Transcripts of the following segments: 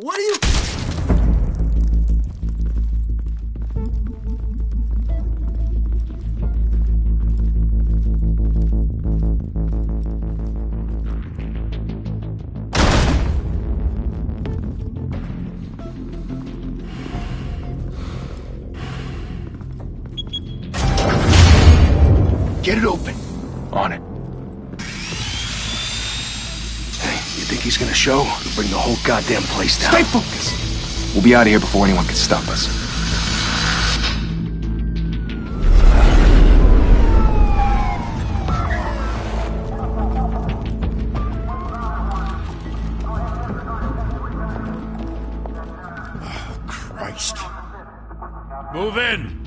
What are you... Get it open. On it. Hey, you think he's gonna show? We'll bring the whole goddamn place down. Stay focused! We'll be out of here before anyone can stop us. Oh, Christ. Move in!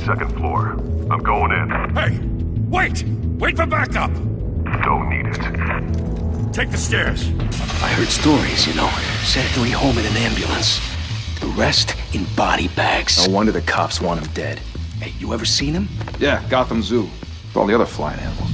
Second floor. I'm going in. Hey! Wait! Wait for backup! Don't need it. Take the stairs. I heard stories, you know. Sent three home in an ambulance. The rest in body bags. No wonder the cops want him dead. Hey, you ever seen him? Yeah, Gotham Zoo. With all the other flying animals.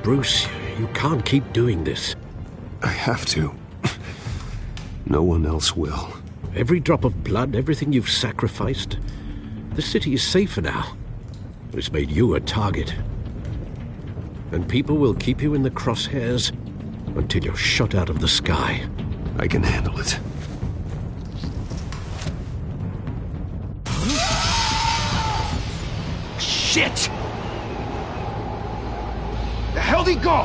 Bruce, you can't keep doing this. I have to. No one else will. Every drop of blood, everything you've sacrificed. The city is safer now. It's made you a target. And people will keep you in the crosshairs until you're shot out of the sky. I can handle it. Shit! The hell'd he go?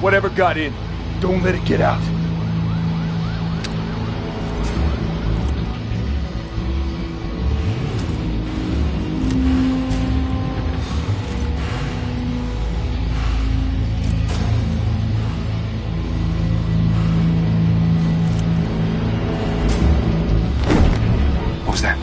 Whatever got in, don't let it get out. What was that?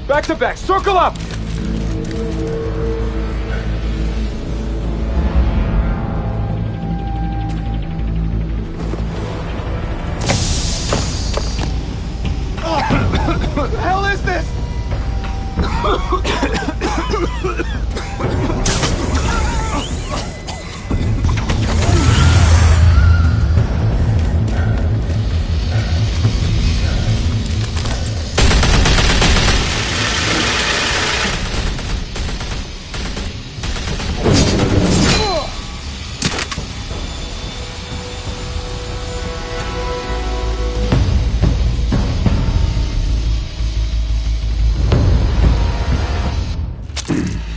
Back to back, circle up! What the hell is this?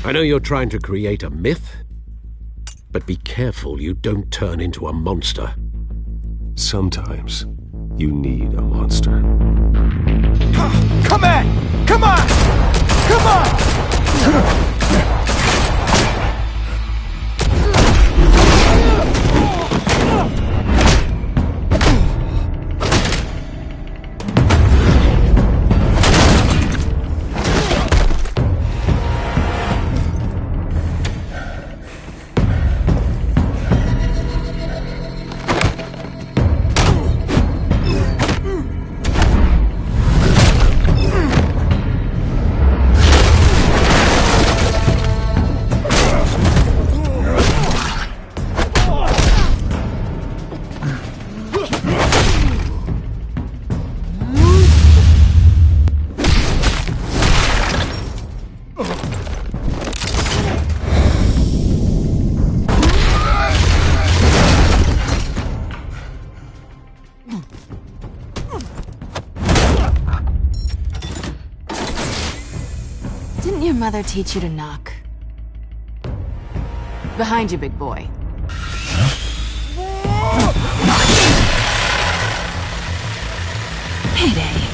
I know you're trying to create a myth, but be careful you don't turn into a monster. Sometimes you need a monster. Come on! Come on! Come on! father teach you to knock? Behind you, big boy. Payday.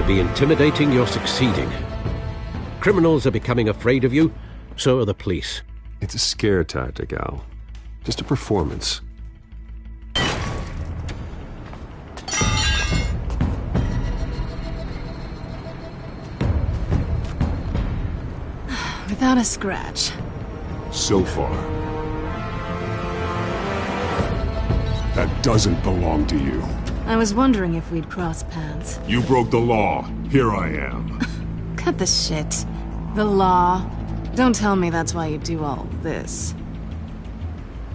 Intimidating, you're succeeding. Criminals are becoming afraid of you, so are the police. It's a scare tactic, Al. Just a performance. Without a scratch. So far. That doesn't belong to you. I was wondering if we'd cross paths. You broke the law. Here I am. Cut the shit. The law. Don't tell me that's why you do all this.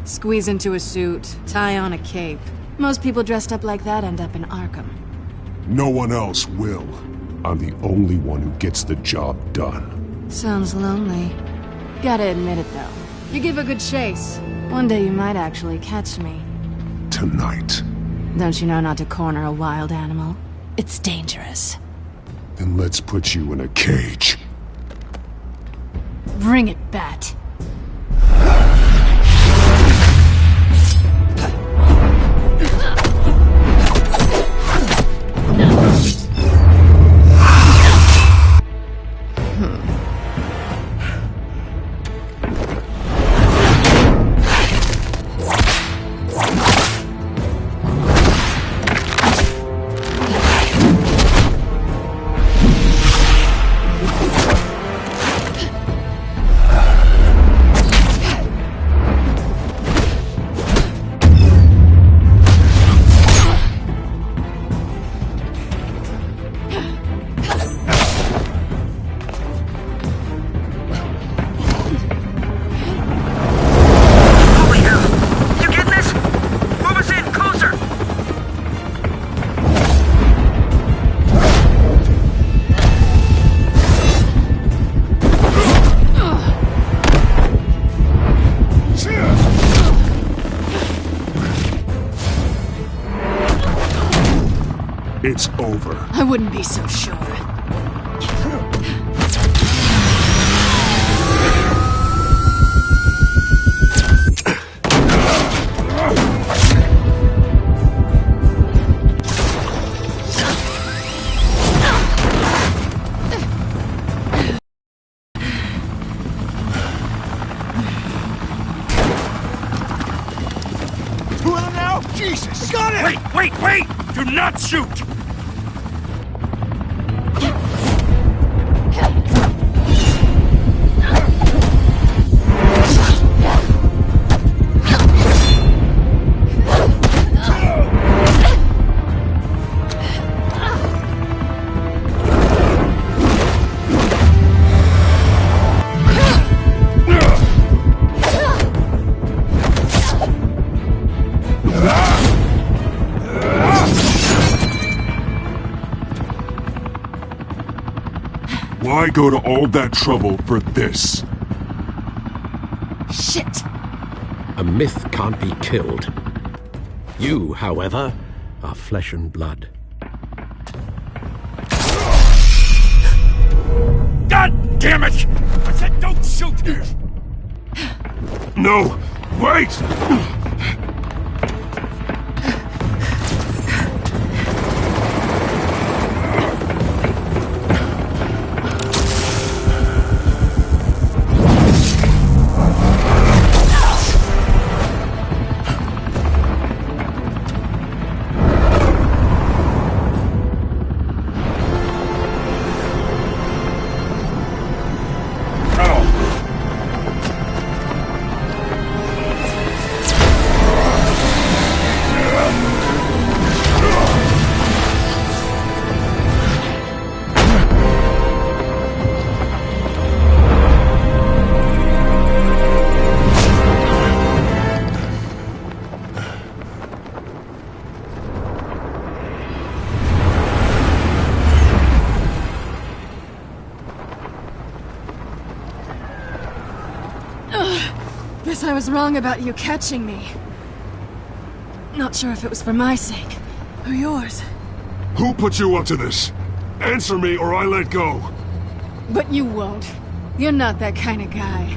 Squeeze into a suit, tie on a cape. Most people dressed up like that end up in Arkham. No one else will. I'm the only one who gets the job done. Sounds lonely. Gotta admit it, though. You give a good chase. One day you might actually catch me. Tonight. Don't you know not to corner a wild animal? It's dangerous. Then let's put you in a cage. Bring it, Bat. It's over. I wouldn't be so sure. Two of them now? Jesus! Got it! Wait! Do not shoot! Why go to all that trouble for this? Shit! A myth can't be killed. You, however, are flesh and blood. God damn it! I said don't shoot! No! Wait! Guess I was wrong about you catching me. Not sure if it was for my sake, or yours. Who put you up to this? Answer me or I let go. But you won't. You're not that kind of guy.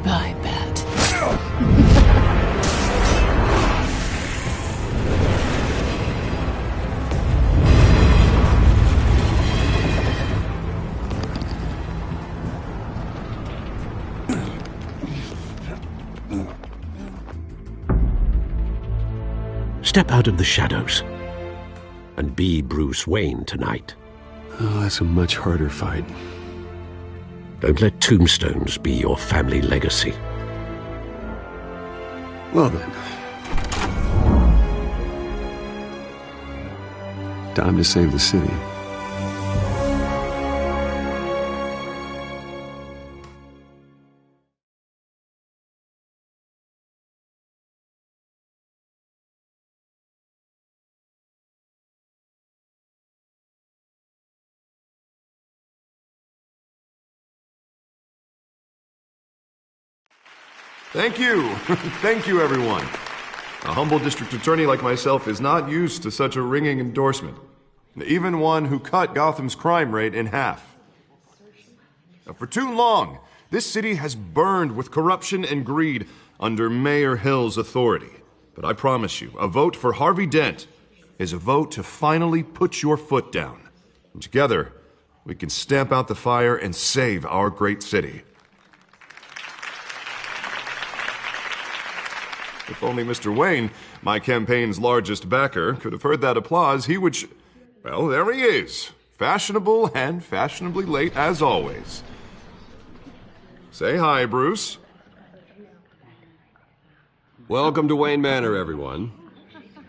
I bet. Step out of the shadows and be Bruce Wayne tonight. Oh, that's a much harder fight. Don't let tombstones be your family legacy. Well then. Time to save the city. Thank you. Thank you, everyone. A humble district attorney like myself is not used to such a ringing endorsement. Even one who cut Gotham's crime rate in half. For too long, this city has burned with corruption and greed under Mayor Hill's authority. But I promise you, a vote for Harvey Dent is a vote to finally put your foot down. And together, we can stamp out the fire and save our great city. If only Mr. Wayne, my campaign's largest backer, could have heard that applause, he would well, there he is. Fashionable and fashionably late as always. Say hi, Bruce. Welcome to Wayne Manor, everyone.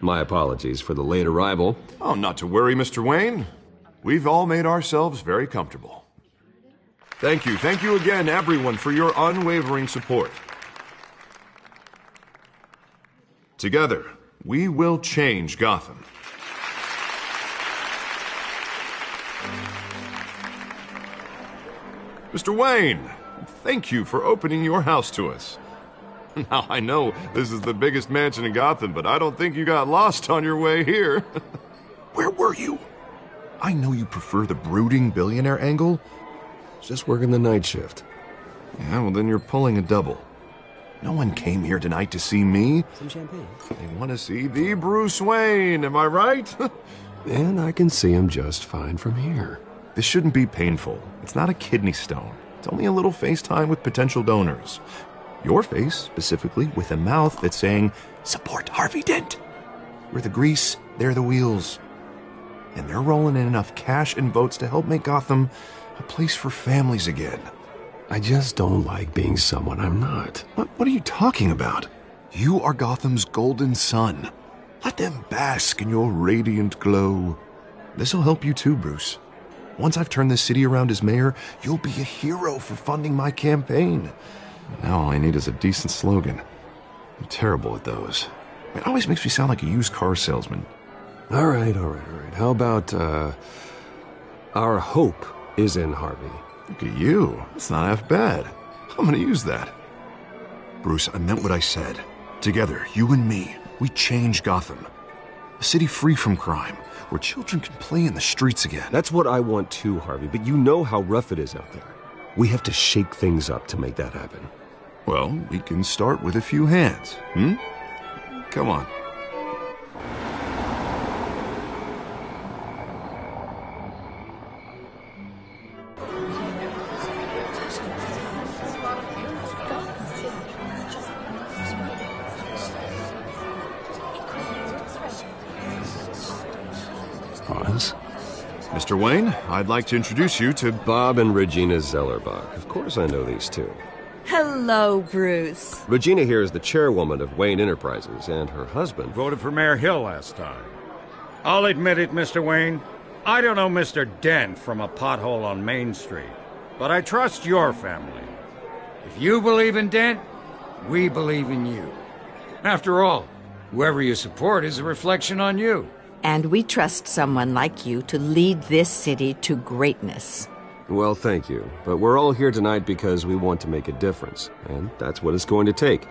My apologies for the late arrival. Oh, not to worry, Mr. Wayne. We've all made ourselves very comfortable. Thank you again, everyone, for your unwavering support. Together, we will change Gotham. Mr. Wayne, thank you for opening your house to us. Now, I know this is the biggest mansion in Gotham, but I don't think you got lost on your way here. Where were you? I know you prefer the brooding billionaire angle. Just working the night shift. Yeah, well, then you're pulling a double. No one came here tonight to see me. Some champagne. They want to see the Bruce Wayne, am I right? And I can see him just fine from here. This shouldn't be painful. It's not a kidney stone. It's only a little FaceTime with potential donors. Your face, specifically, with a mouth that's saying, support Harvey Dent. We're the grease, they're the wheels. And they're rolling in enough cash and votes to help make Gotham a place for families again. I just don't like being someone I'm not. What are you talking about? You are Gotham's golden sun. Let them bask in your radiant glow. This'll help you too, Bruce. Once I've turned this city around as mayor, you'll be a hero for funding my campaign. Now all I need is a decent slogan. I'm terrible at those. It always makes me sound like a used car salesman. All right. How about, our hope is in Harvey? Look at you. That's not half bad. I'm gonna use that. Bruce, I meant what I said. Together, you and me, we change Gotham. A city free from crime, where children can play in the streets again. That's what I want too, Harvey, but you know how rough it is out there. We have to shake things up to make that happen. Well, we can start with a few hands, Come on. Hans? Mr. Wayne, I'd like to introduce you to Bob and Regina Zellerbach. Of course I know these two. Hello, Bruce. Regina here is the chairwoman of Wayne Enterprises, and her husband Voted for Mayor Hill last time. I'll admit it, Mr. Wayne. I don't know Mr. Dent from a pothole on Main Street, but I trust your family. If you believe in Dent, we believe in you. After all, whoever you support is a reflection on you. And we trust someone like you to lead this city to greatness. Well, thank you. But we're all here tonight because we want to make a difference. And that's what it's going to take.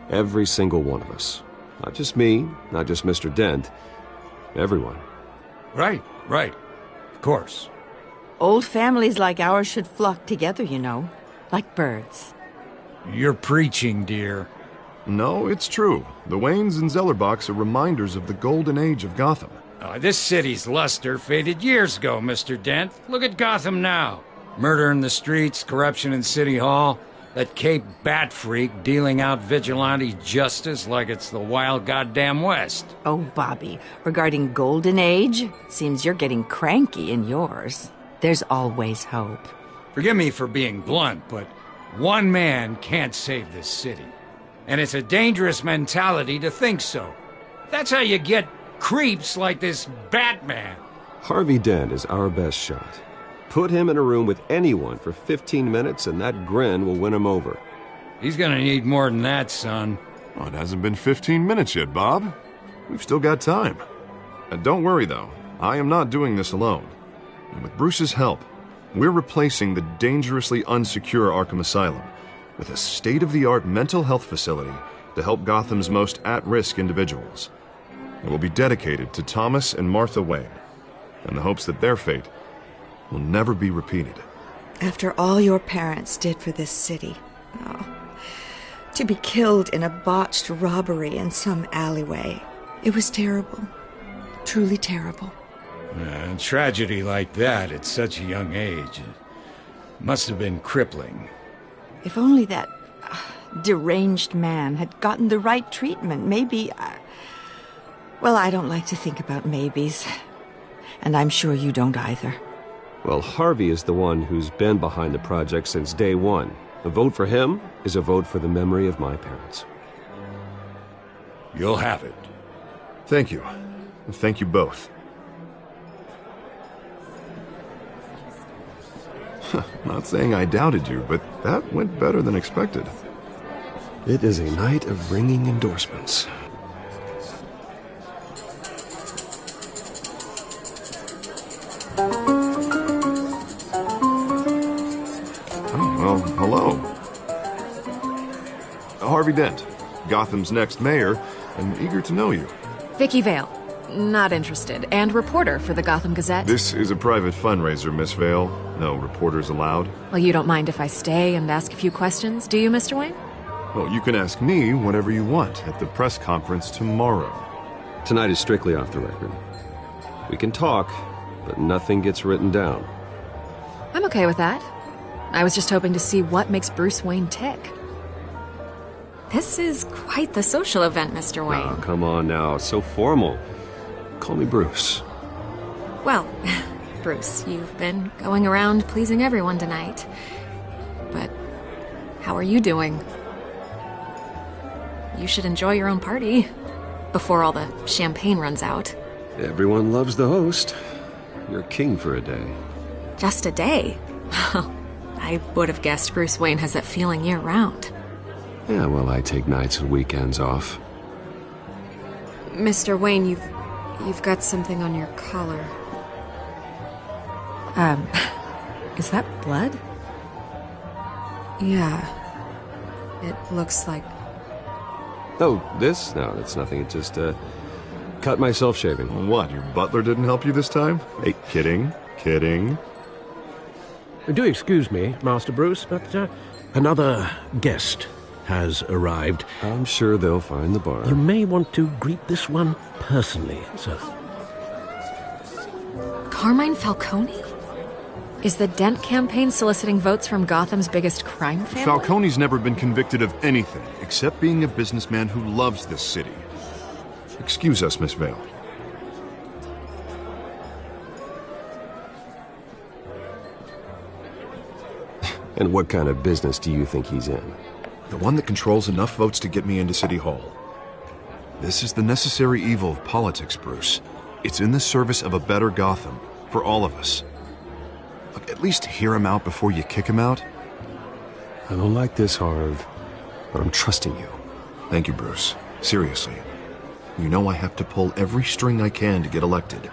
Every single one of us. Not just me, not just Mr. Dent. Everyone. Right. Of course. Old families like ours should flock together, you know. Like birds. You're preaching, dear. No, it's true. The Waynes and Zellerbachs are reminders of the golden age of Gotham. This city's luster faded years ago, Mr. Dent. Look at Gotham now. Murder in the streets, corruption in City Hall, that Cape Bat freak dealing out vigilante justice like it's the wild goddamn West. Oh, Bobby, regarding Golden Age, seems you're getting cranky in yours. There's always hope. Forgive me for being blunt, but one man can't save this city. And it's a dangerous mentality to think so. That's how you get creeps like this Batman. Harvey Dent is our best shot. Put him in a room with anyone for 15 minutes and that grin will win him over. He's gonna need more than that, son. Oh, it hasn't been 15 minutes yet, Bob. We've still got time. Don't worry, though. I am not doing this alone. And with Bruce's help, we're replacing the dangerously unsecure Arkham Asylum with a state-of-the-art mental health facility to help Gotham's most at-risk individuals. It will be dedicated to Thomas and Martha Wayne, in the hopes that their fate will never be repeated. After all your parents did for this city, to be killed in a botched robbery in some alleyway, it was terrible. Truly terrible. A tragedy like that at such a young age must have been crippling. If only that deranged man had gotten the right treatment, maybe... Well, I don't like to think about maybes. And I'm sure you don't either. Well, Harvey is the one who's been behind the project since day one. A vote for him is a vote for the memory of my parents. You'll have it. Thank you. Thank you both. Not saying I doubted you, but that went better than expected. It is a night of ringing endorsements. Well, hello. Harvey Dent, Gotham's next mayor, and eager to know you. Vicky Vale. Not interested. And reporter for the Gotham Gazette. This is a private fundraiser, Miss Vale. No reporters allowed. Well, you don't mind if I stay and ask a few questions, do you, Mr. Wayne? Well, you can ask me whatever you want at the press conference tomorrow. Tonight is strictly off the record. We can talk, but nothing gets written down. I'm okay with that. I was just hoping to see what makes Bruce Wayne tick. This is quite the social event, Mr. Wayne. Oh, come on now. It's so formal. Call me Bruce. Well, Bruce, you've been going around pleasing everyone tonight. But how are you doing? You should enjoy your own party before all the champagne runs out. Everyone loves the host. You're king for a day. Just a day? I would have guessed Bruce Wayne has that feeling year-round. Yeah, well, I take nights and weekends off. Mr. Wayne, you've got something on your collar. Is that blood? Yeah. It looks like... Oh, this? No, that's nothing. It just, cut myself shaving. What, your butler didn't help you this time? Hey, kidding. Do excuse me, Master Bruce, but another guest has arrived. I'm sure they'll find the bar. You may want to greet this one personally, sir. Carmine Falcone? Is the Dent campaign soliciting votes from Gotham's biggest crime family? Falcone's never been convicted of anything except being a businessman who loves this city. Excuse us, Miss Vale. And what kind of business do you think he's in? The one that controls enough votes to get me into City Hall. This is the necessary evil of politics, Bruce. It's in the service of a better Gotham, for all of us. Look, at least hear him out before you kick him out. I don't like this, Harv, but I'm trusting you. Thank you, Bruce. Seriously. You know I have to pull every string I can to get elected.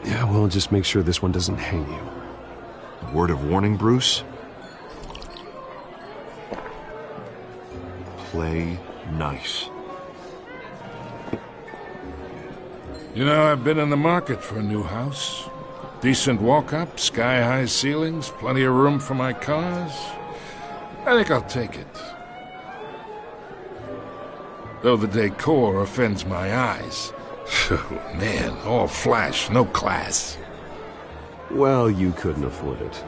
Yeah, well, just make sure this one doesn't hang you. A word of warning, Bruce? Play nice. You know, I've been in the market for a new house. Decent walk-up, sky-high ceilings, plenty of room for my cars. I think I'll take it. Though the decor offends my eyes. Oh, man, all flash, no class. Well, you couldn't afford it.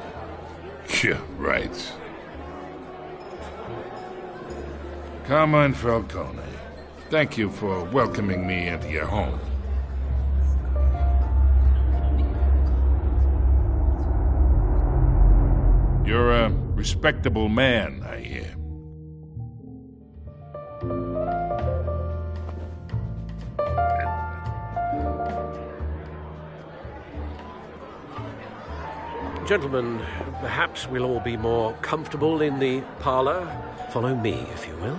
Yeah, right. Carmine Falcone, thank you for welcoming me into your home. You're a respectable man, I hear. Gentlemen, perhaps we'll all be more comfortable in the parlor. Follow me, if you will.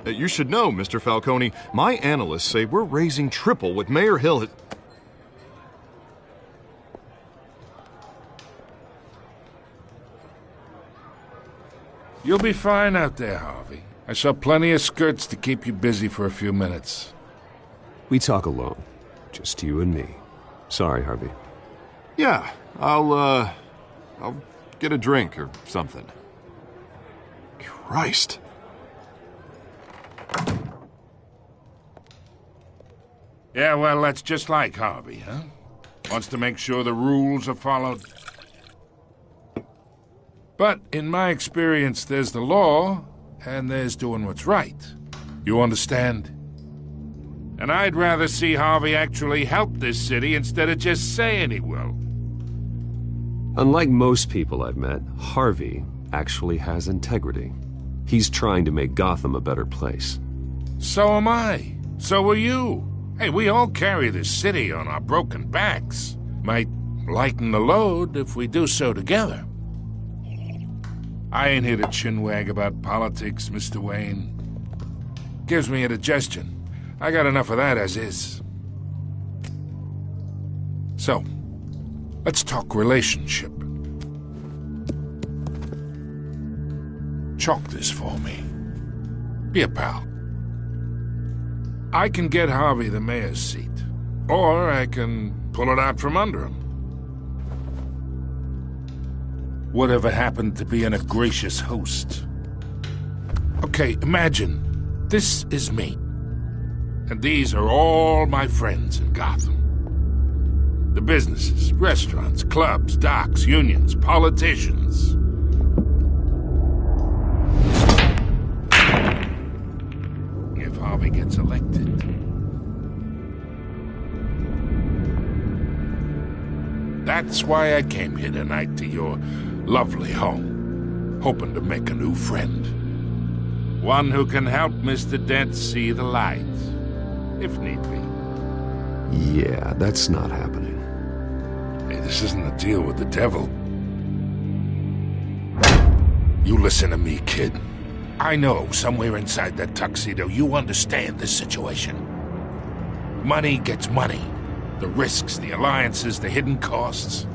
You should know, Mr. Falcone, my analysts say we're raising triple what Mayor Hill has... You'll be fine out there, Harvey. I saw plenty of skirts to keep you busy for a few minutes. We talk alone. Just you and me. Sorry, Harvey. Yeah, I'll get a drink or something. Christ. Yeah, well, that's just like Harvey, huh? Wants to make sure the rules are followed. But in my experience, there's the law, and there's doing what's right. You understand? And I'd rather see Harvey actually help this city instead of just saying he will. Unlike most people I've met, Harvey actually has integrity. He's trying to make Gotham a better place. So am I. So are you. Hey, we all carry this city on our broken backs. Might lighten the load if we do so together. I ain't here to chinwag about politics, Mr. Wayne. Gives me indigestion. I got enough of that as is. So, let's talk relationship. Chalk this for me. Be a pal. I can get Harvey the mayor's seat, or I can pull it out from under him. Whatever happened to being a gracious host? Okay, imagine this is me, and these are all my friends in Gotham. The businesses, restaurants, clubs, docks, unions, politicians. If Harvey gets elected. That's why I came here tonight to your lovely home, hoping to make a new friend. One who can help Mr. Dent see the light, if need be. Yeah, that's not happening. Hey, this isn't a deal with the devil. You listen to me, kid. I know somewhere inside that tuxedo you understand this situation. Money gets money. The risks, the alliances, the hidden costs.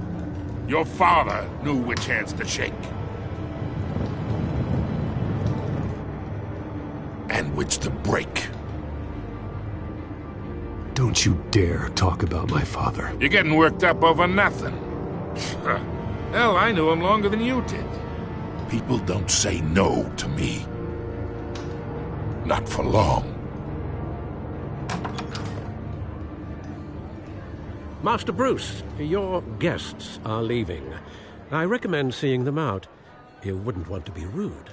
Your father knew which hands to shake. And which to break. Don't you dare talk about my father. You're getting worked up over nothing. Hell, I knew him longer than you did. People don't say no to me. Not for long. Master Bruce, your guests are leaving. I recommend seeing them out. You wouldn't want to be rude.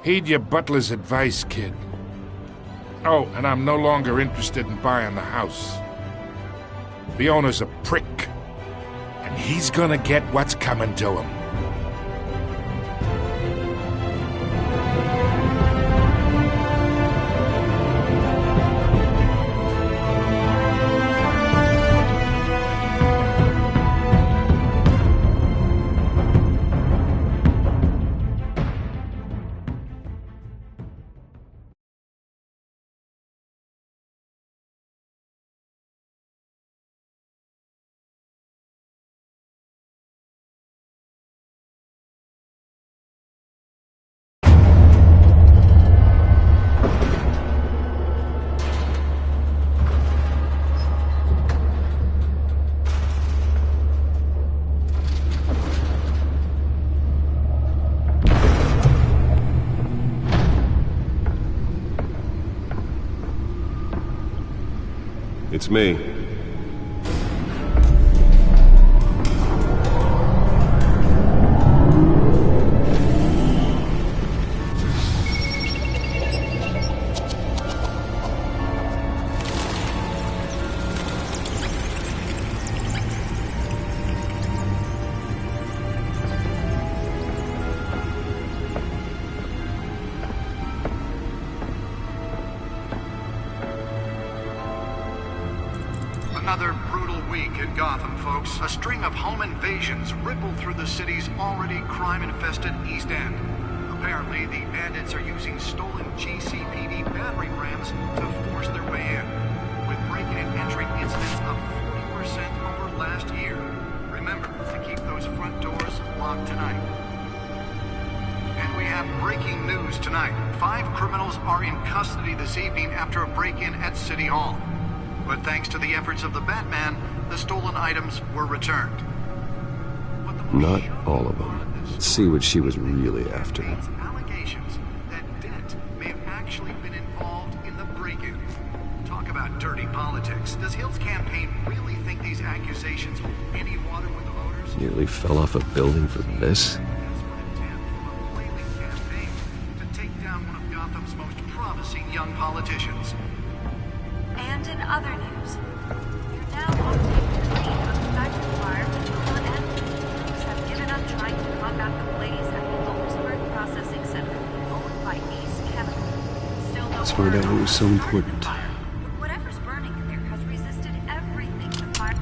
Heed your butler's advice, kid. Oh, and I'm no longer interested in buying the house. The owner's a prick, and he's gonna get what's coming to him. It's me. Another brutal week in Gotham, folks. A string of home invasions rippled through the city's already crime-infested East End. Apparently, the bandits are using stolen GCPD battering rams to force their way in, with break-in and entry incidents up 40% over last year. Remember to keep those front doors locked tonight. And we have breaking news tonight. 5 criminals are in custody this evening after a break-in at City Hall. But thanks to the efforts of the Batman, the stolen items were returned. Not all of them. Let's see what she was really after. Allegations that Dent may have actually been involved in the break-in. Talk about dirty politics. Does Hill's campaign really think these accusations hold any water with the voters? Nearly fell off a building for this? To take down one of Gotham's most promising young politicians. And in other news, you're now obtaining clean of the factory fire control and police have given up trying to combat the blaze at the Owensburg Processing Center, owned by Ace Chemical. Still no Let's find out what was so important. But whatever's burning in there has resisted everything the fire...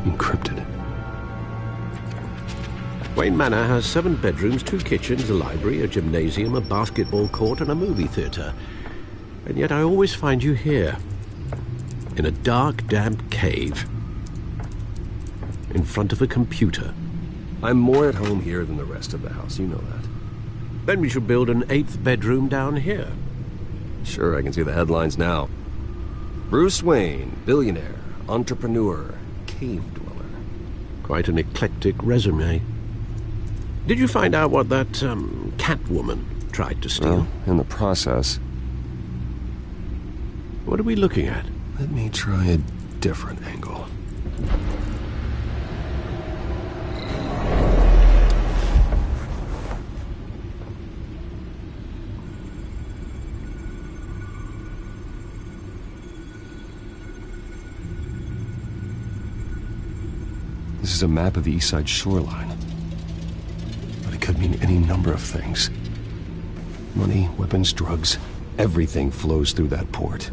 Encrypted. Wayne Manor has 7 bedrooms, 2 kitchens, a library, a gymnasium, a basketball court, and a movie theater. And yet I always find you here, in a dark, damp cave, in front of a computer. I'm more at home here than the rest of the house, you know that. Then we should build an 8th bedroom down here. Sure, I can see the headlines now. Bruce Wayne, billionaire, entrepreneur, cave dweller. Quite an eclectic resume. Did you find out what that, Catwoman tried to steal? Well, in the process. What are we looking at? Let me try a different angle. This is a map of the East Side shoreline. But it could mean any number of things. Money, weapons, drugs, everything flows through that port.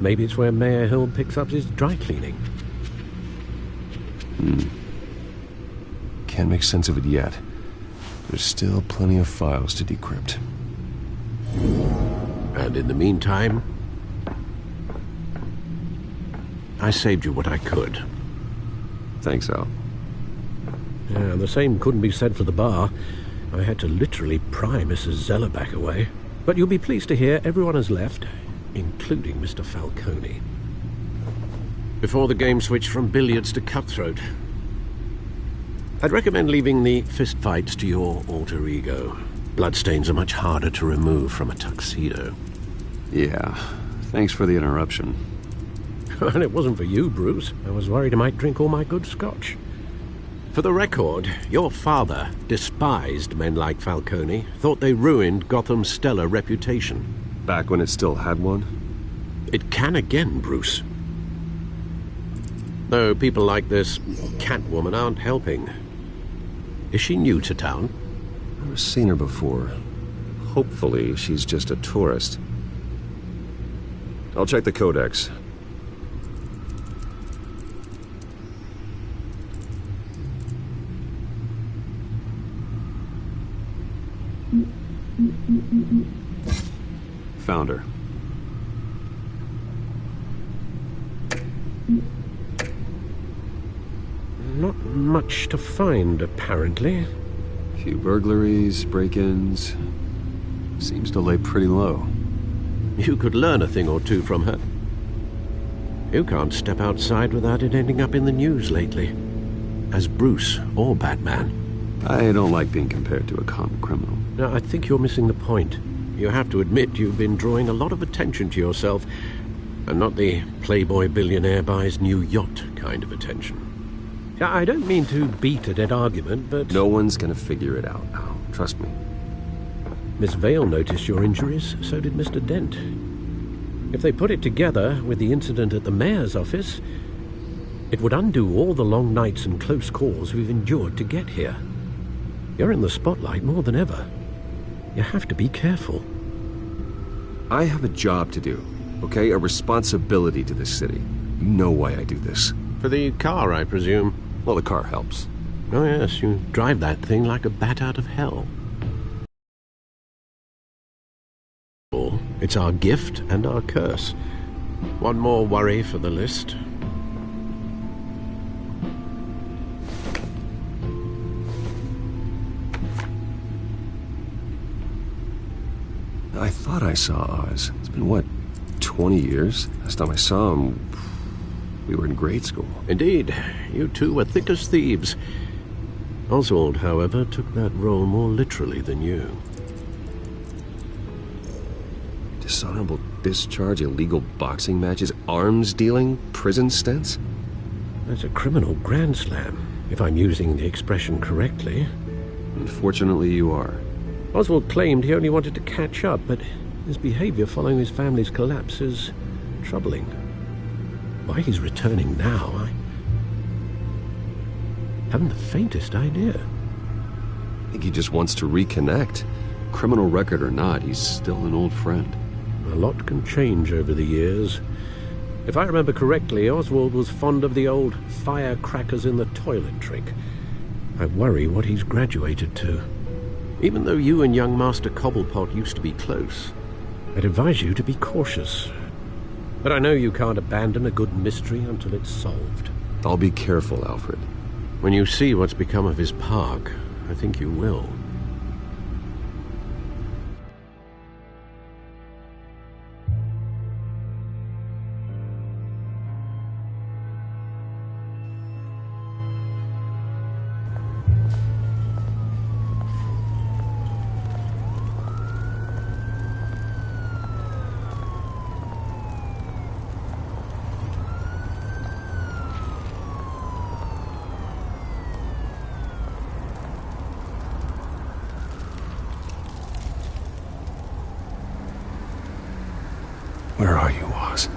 Maybe it's where Mayor Hill picks up his dry cleaning. Can't make sense of it yet. There's still plenty of files to decrypt. And in the meantime, I saved you what I could. Thanks, Al. Yeah, the same couldn't be said for the bar. I had to literally pry Mrs. Zeller back away. But you'll be pleased to hear everyone has left, including Mr. Falcone. Before the game switched from billiards to cutthroat. I'd recommend leaving the fistfights to your alter ego. Bloodstains are much harder to remove from a tuxedo. Yeah, thanks for the interruption. And it wasn't for you, Bruce. I was worried I might drink all my good scotch. For the record, your father despised men like Falcone, thought they ruined Gotham's stellar reputation. Back when it still had one? It can again, Bruce. Though people like this Catwoman aren't helping. Is she new to town? I've never seen her before. Hopefully, she's just a tourist. I'll check the codex. Found her. Not much to find, apparently. Few burglaries, break-ins. Seems to lay pretty low. You could learn a thing or two from her. You can't step outside without it ending up in the news lately. As Bruce or Batman. I don't like being compared to a common criminal. No, I think you're missing the point. you have to admit you've been drawing a lot of attention to yourself, and not the playboy billionaire buys new yacht kind of attention. I don't mean to beat a dead argument, but... No one's gonna figure it out now. Trust me. Miss Vale noticed your injuries, so did Mr. Dent. If they put it together with the incident at the mayor's office, it would undo all the long nights and close calls we've endured to get here. You're in the spotlight more than ever. You have to be careful. I have a job to do, okay? A responsibility to this city. You know why I do this. For the car, I presume? Well, the car helps. Oh yes, you drive that thing like a bat out of hell. It's our gift and our curse. One more worry for the list. I thought I saw Oz. It's been, what, 20 years? Last time I saw him, we were in grade school. Indeed. You two were thick as thieves. Oswald, however, took that role more literally than you. Dishonorable discharge, illegal boxing matches, arms dealing, prison stints? That's a criminal grand slam, if I'm using the expression correctly. Unfortunately, you are. Oswald claimed he only wanted to catch up, but his behavior following his family's collapse is troubling. Why he's returning now, I haven't the faintest idea. I think he just wants to reconnect. Criminal record or not, he's still an old friend. A lot can change over the years. If I remember correctly, Oswald was fond of the old firecrackers in the toilet trick. I worry what he's graduated to. Even though you and young Master Cobblepot used to be close, I'd advise you to be cautious. But I know you can't abandon a good mystery until it's solved. I'll be careful, Alfred. When you see what's become of his park, I think you will. Where are you, Oz?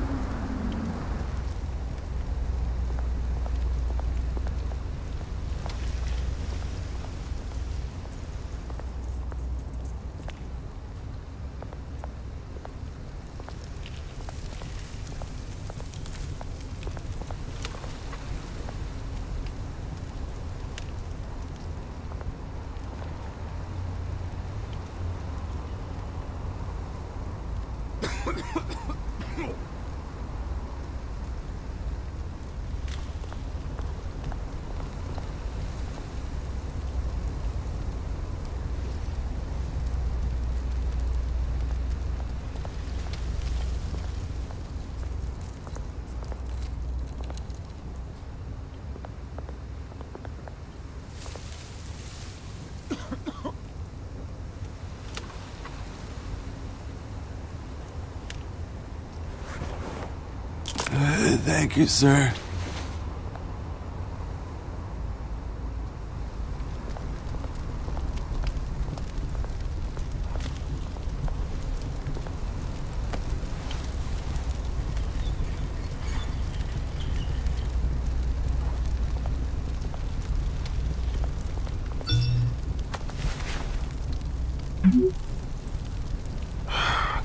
Thank you, sir.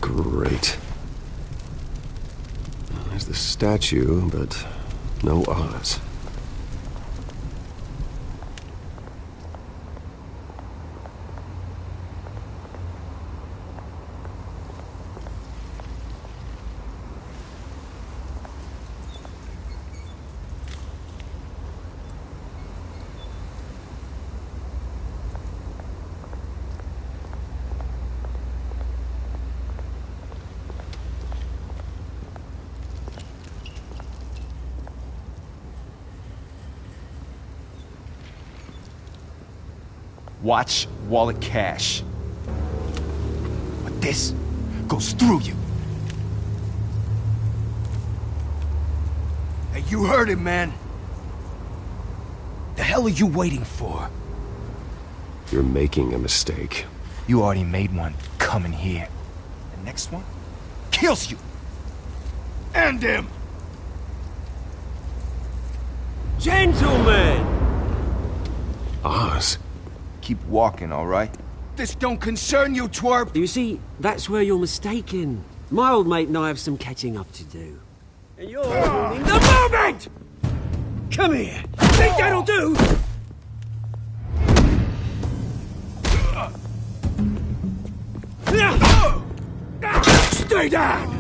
Great. There's the statue, but no Oz. Watch wallet cash. this goes through you. Hey, you heard him, man. The hell are you waiting for? You're making a mistake. You already made one coming here. The next one kills you. And him. Gentlemen! Oz. Keep walking, all right? This don't concern you, twerp! You see, that's where you're mistaken. My old mate and I have some catching up to do. And you're ruining the moment! Come here! Think that'll do? Stay down!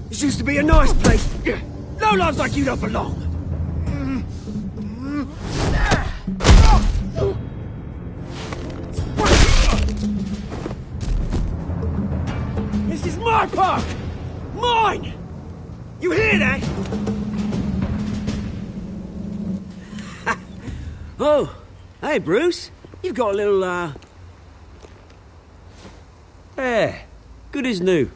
This used to be a nice place. No lives like you don't belong. This is my park! Mine! You hear that? Oh, hey, Bruce. You've got a little, There. Good as new.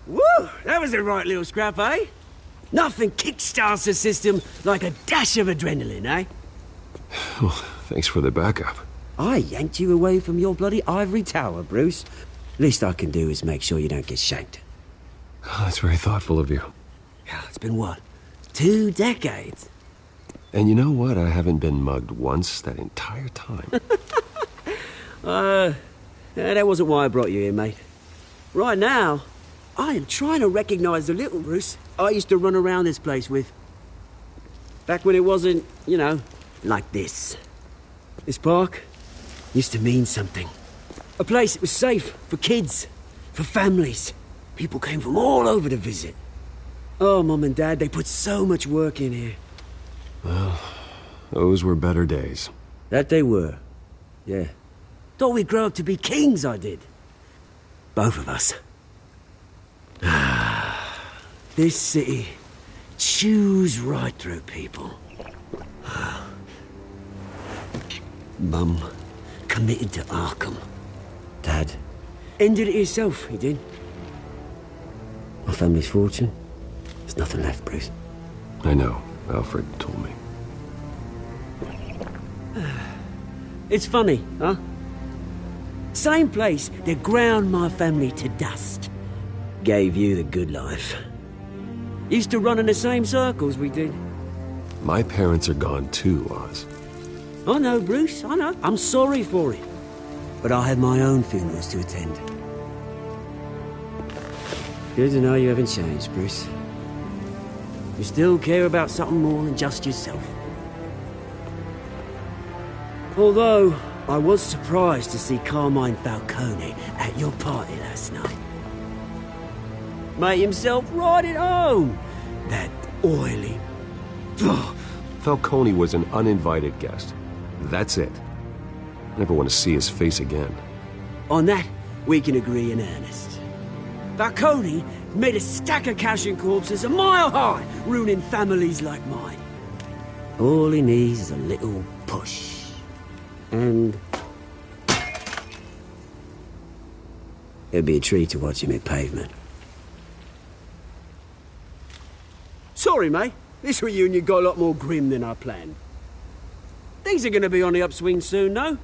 Woo! That was a right little scrap, eh? Nothing kickstarts the system like a dash of adrenaline, eh? Well, thanks for the backup. I yanked you away from your bloody ivory tower, Bruce. Least I can do is make sure you don't get shanked. Oh, that's very thoughtful of you. Yeah, it's been what? 2 decades? And you know what? I haven't been mugged once that entire time. That wasn't why I brought you here, mate. Right now, I am trying to recognize the little Bruce I used to run around this place with. Back when it wasn't, you know, like this. This park used to mean something. A place that was safe for kids, for families. People came from all over to visit. Oh, Mum and Dad, they put so much work in here. Well, those were better days. That they were. Yeah. Thought we'd grow up to be kings, I did. Both of us. This city chews right through people. Mum committed to Arkham. Dad ended it himself, he did. My family's fortune. There's nothing left, Bruce. I know. Alfred told me. It's funny, huh? Same place that ground my family to dust. Gave you the good life. Used to run in the same circles we did. My parents are gone too, Oz. I know, Bruce, I know. I'm sorry for it. But I have my own funerals to attend. Good to know you haven't changed, Bruce. You still care about something more than just yourself. Although, I was surprised to see Carmine Falcone at your party last night. Made himself right at home. That oily... Falcone was an uninvited guest. That's it. I never want to see his face again. On that, we can agree in earnest. Falcone made a stack of cash and corpses a mile high, ruining families like mine. All he needs is a little push. And... it'd be a treat to watch him hit pavement. Sorry, mate. This reunion got a lot more grim than I planned. Things are going to be on the upswing soon, no?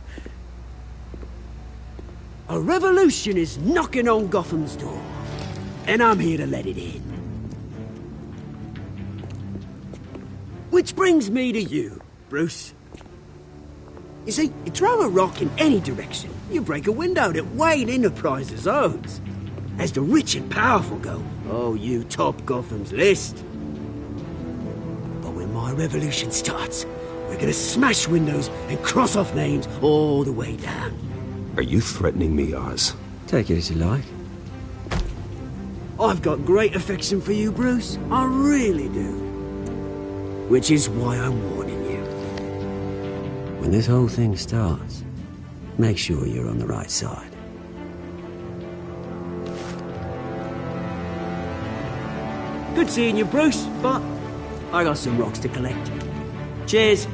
A revolution is knocking on Gotham's door. And I'm here to let it in. Which brings me to you, Bruce. You see, you throw a rock in any direction, you break a window that Wayne Enterprises owns. As the rich and powerful go, oh, you top Gotham's list. But when my revolution starts, we're gonna smash windows and cross off names all the way down. Are you threatening me, Oz? Take it as you like. I've got great affection for you, Bruce. I really do. Which is why I'm warning you. When this whole thing starts, make sure you're on the right side. Good seeing you, Bruce, but I got some rocks to collect. Cheers.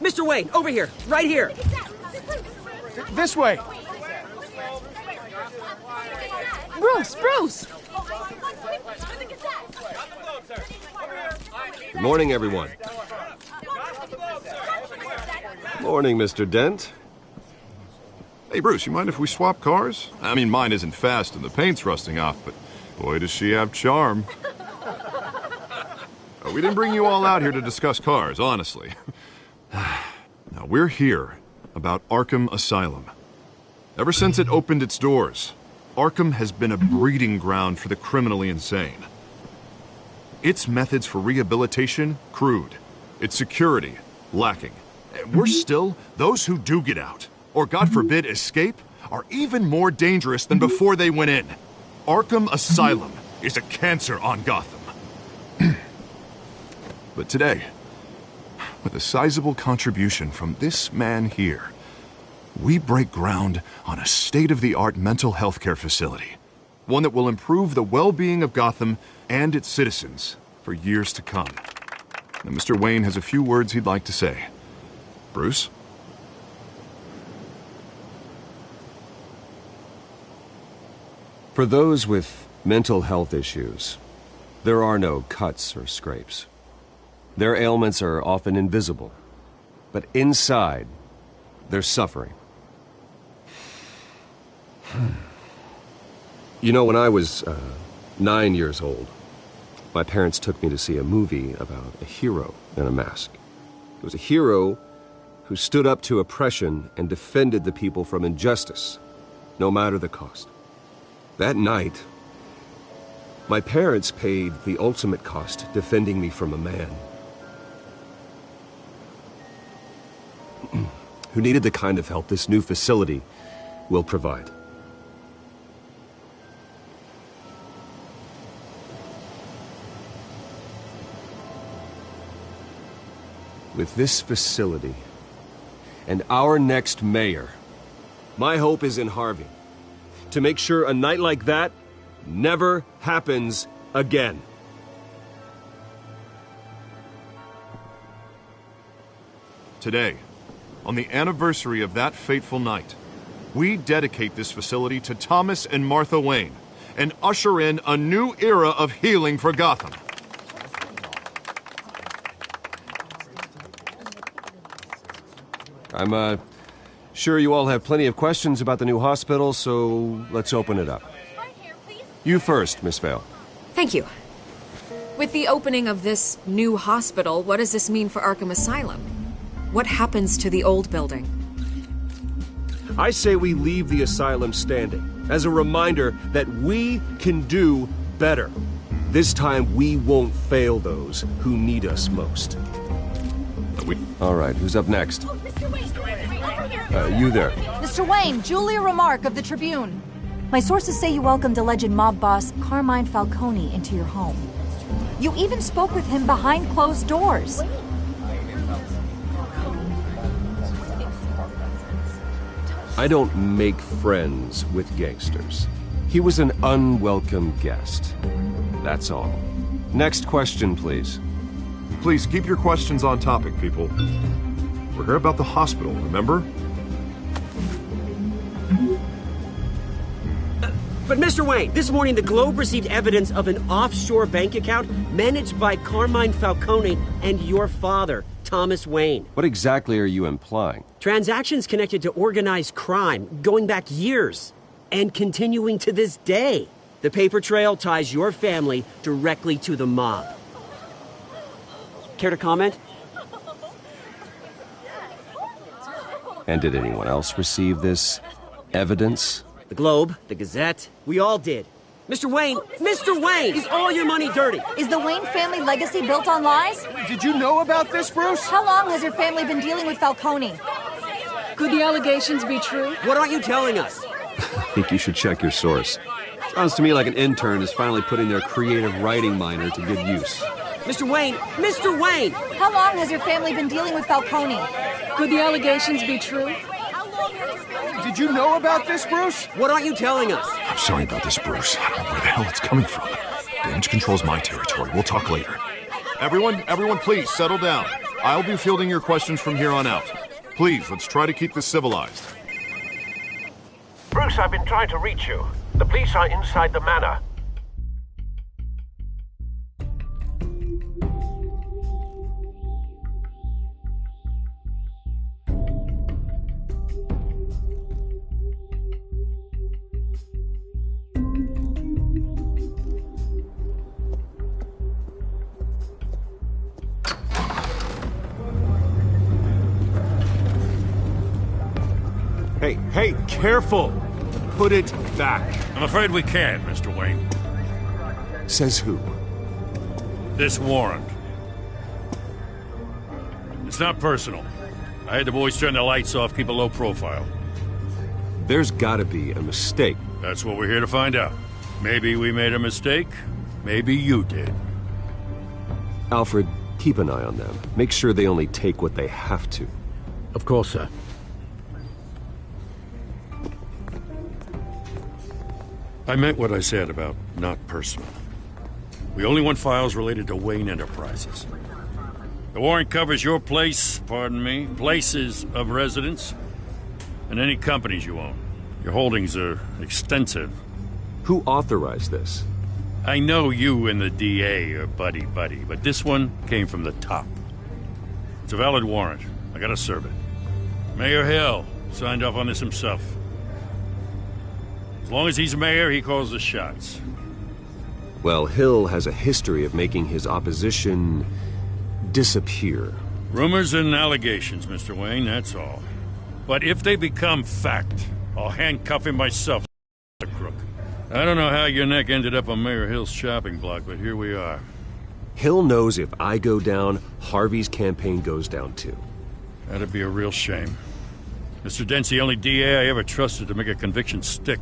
Mr. Wayne, over here, right here. This way. Bruce! Good morning, everyone. Morning, Mr. Dent. Hey, Bruce, you mind if we swap cars? I mean, mine isn't fast and the paint's rusting off, but boy, does she have charm. We didn't bring you all out here to discuss cars, honestly. Now, we're here about Arkham Asylum. Ever since it opened its doors, Arkham has been a breeding ground for the criminally insane. Its methods for rehabilitation, crude. Its security, lacking. And worse still, those who do get out, or God forbid escape, are even more dangerous than before they went in. Arkham Asylum is a cancer on Gotham. But today, with a sizable contribution from this man here, we break ground on a state-of-the-art mental health care facility. One that will improve the well-being of Gotham and its citizens for years to come. Now, Mr. Wayne has a few words he'd like to say. Bruce? For those with mental health issues, there are no cuts or scrapes. Their ailments are often invisible, but inside, they're suffering. You know, when I was 9 years old, my parents took me to see a movie about a hero in a mask. It was a hero who stood up to oppression and defended the people from injustice, no matter the cost. That night, my parents paid the ultimate cost defending me from a man who needed the kind of help this new facility will provide. With this facility and our next mayor, my hope is in Harvey, to make sure a night like that never happens again. Today, on the anniversary of that fateful night, we dedicate this facility to Thomas and Martha Wayne and usher in a new era of healing for Gotham. I'm sure you all have plenty of questions about the new hospital, so let's open it up. You first, Miss Vale. Thank you. With the opening of this new hospital, what does this mean for Arkham Asylum? What happens to the old building? I say we leave the asylum standing as a reminder that we can do better. This time we won't fail those who need us most. All right, who's up next? You there. Mr. Wayne, Julia Remark of the Tribune. My sources say you welcomed alleged mob boss Carmine Falcone into your home. You even spoke with him behind closed doors. I don't make friends with gangsters. He was an unwelcome guest. That's all. Next question, please. Please keep your questions on topic, people. We're here about the hospital, remember? But Mr. Wayne, this morning the Globe received evidence of an offshore bank account managed by Carmine Falcone and your father, Thomas Wayne. What exactly are you implying? Transactions connected to organized crime going back years and continuing to this day. The paper trail ties your family directly to the mob. Care to comment? And did anyone else receive this evidence? The Globe, the Gazette, we all did. Mr. Wayne, is all your money dirty? Is the Wayne family legacy built on lies? Did you know about this, Bruce? How long has your family been dealing with Falcone? Could the allegations be true? What aren't you telling us? I think you should check your source. Sounds to me like an intern is finally putting their creative writing minor to good use. Mr. Wayne! How long has your family been dealing with Falcone? Could the allegations be true? Did you know about this, Bruce? What aren't you telling us? I'm sorry about this, Bruce. I don't know where the hell it's coming from. Damage control's my territory. We'll talk later. Everyone, please settle down. I'll be fielding your questions from here on out. Please, let's try to keep this civilized. Bruce, I've been trying to reach you. The police are inside the manor. Hey, careful! Put it back. I'm afraid we can't, Mr. Wayne. Says who? This warrant. It's not personal. I had the boys turn the lights off, keep a low profile. There's gotta be a mistake. That's what we're here to find out. Maybe we made a mistake. Maybe you did. Alfred, keep an eye on them. Make sure they only take what they have to. Of course, sir. I meant what I said about not personal. We only want files related to Wayne Enterprises. The warrant covers your places of residence, and any companies you own. Your holdings are extensive. Who authorized this? I know you and the DA are buddy-buddy, but this one came from the top. It's a valid warrant. I gotta serve it. Mayor Hill signed off on this himself. As long as he's mayor, he calls the shots. Well, Hill has a history of making his opposition disappear. Rumors and allegations, Mr. Wayne, that's all. But if they become fact, I'll handcuff him myself, the crook. I don't know how your neck ended up on Mayor Hill's chopping block, but here we are. Hill knows if I go down, Harvey's campaign goes down too. That'd be a real shame. Mr. Dent's the only DA I ever trusted to make a conviction stick.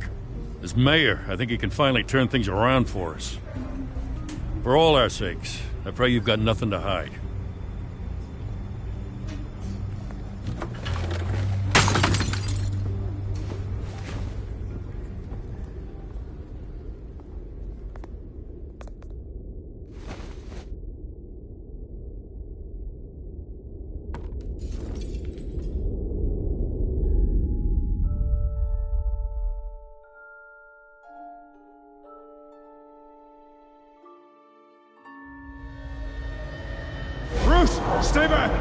As mayor, I think he can finally turn things around for us. For all our sakes, I pray you've got nothing to hide. Stay back!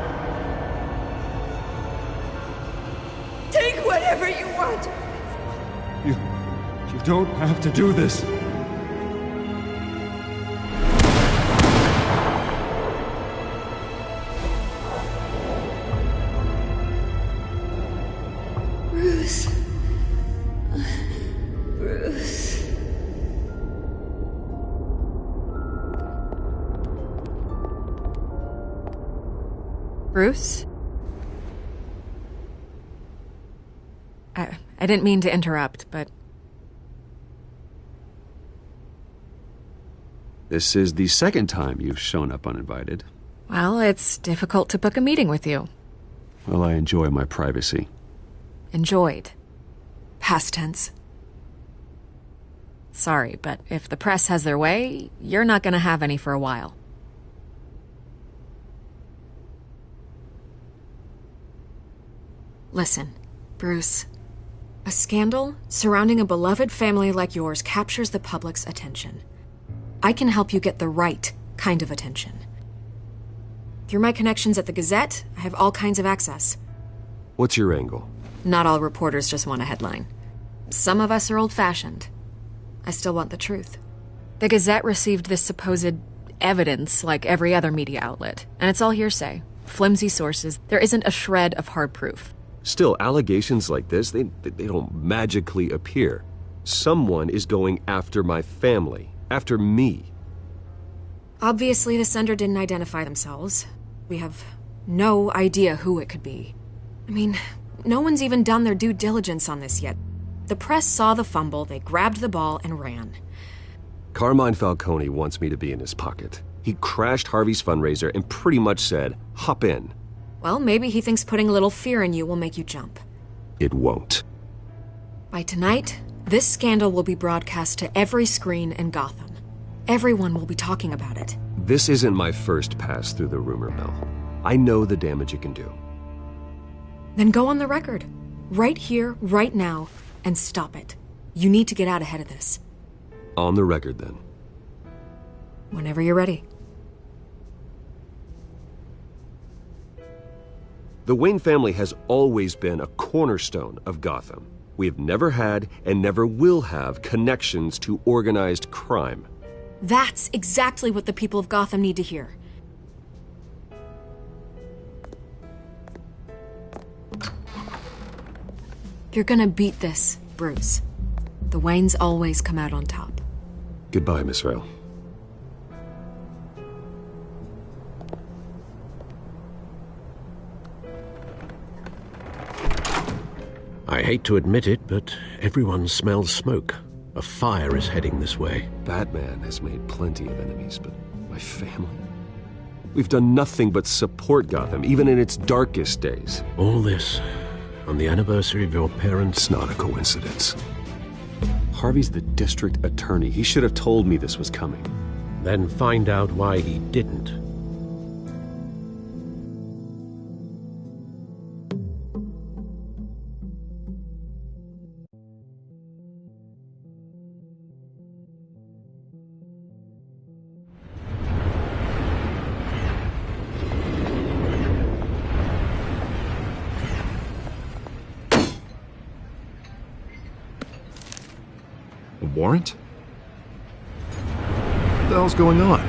Take whatever you want! You don't have to do this. Bruce. Bruce. Bruce? I didn't mean to interrupt, but... This is the second time you've shown up uninvited. Well, it's difficult to book a meeting with you. Well, I enjoy my privacy. Enjoyed. Past tense. Sorry, but if the press has their way, you're not gonna have any for a while. Listen, Bruce, A scandal surrounding a beloved family like yours captures the public's attention. I can help you get the right kind of attention. Through my connections at the Gazette, I have all kinds of access. What's your angle? Not all reporters just want a headline. Some of us are old-fashioned. I still want the truth. The Gazette received this supposed evidence like every other media outlet, and it's all hearsay. Flimsy sources. There isn't a shred of hard proof. Still, allegations like this, they don't magically appear. Someone is going after my family, after me. Obviously, the sender didn't identify themselves. We have no idea who it could be. I mean, no one's even done their due diligence on this yet. The press saw the fumble, they grabbed the ball and ran. Carmine Falcone wants me to be in his pocket. He crashed Harvey's fundraiser and pretty much said, hop in. Well, maybe he thinks putting a little fear in you will make you jump. It won't. By tonight, this scandal will be broadcast to every screen in Gotham. Everyone will be talking about it. This isn't my first pass through the rumor mill. I know the damage it can do. Then go on the record. Right here, right now, and stop it. You need to get out ahead of this. On the record, then. Whenever you're ready. The Wayne family has always been a cornerstone of Gotham. We have never had and never will have connections to organized crime. That's exactly what the people of Gotham need to hear. You're gonna beat this, Bruce. The Waynes always come out on top. Goodbye, Miss Rail. I hate to admit it, but everyone smells smoke. A fire is heading this way. Batman has made plenty of enemies, but my family? We've done nothing but support Gotham, even in its darkest days. All this on the anniversary of your parents'... It's not a coincidence. Harvey's the district attorney. He should have told me this was coming. Then find out why he didn't. Warrant? What the hell's going on?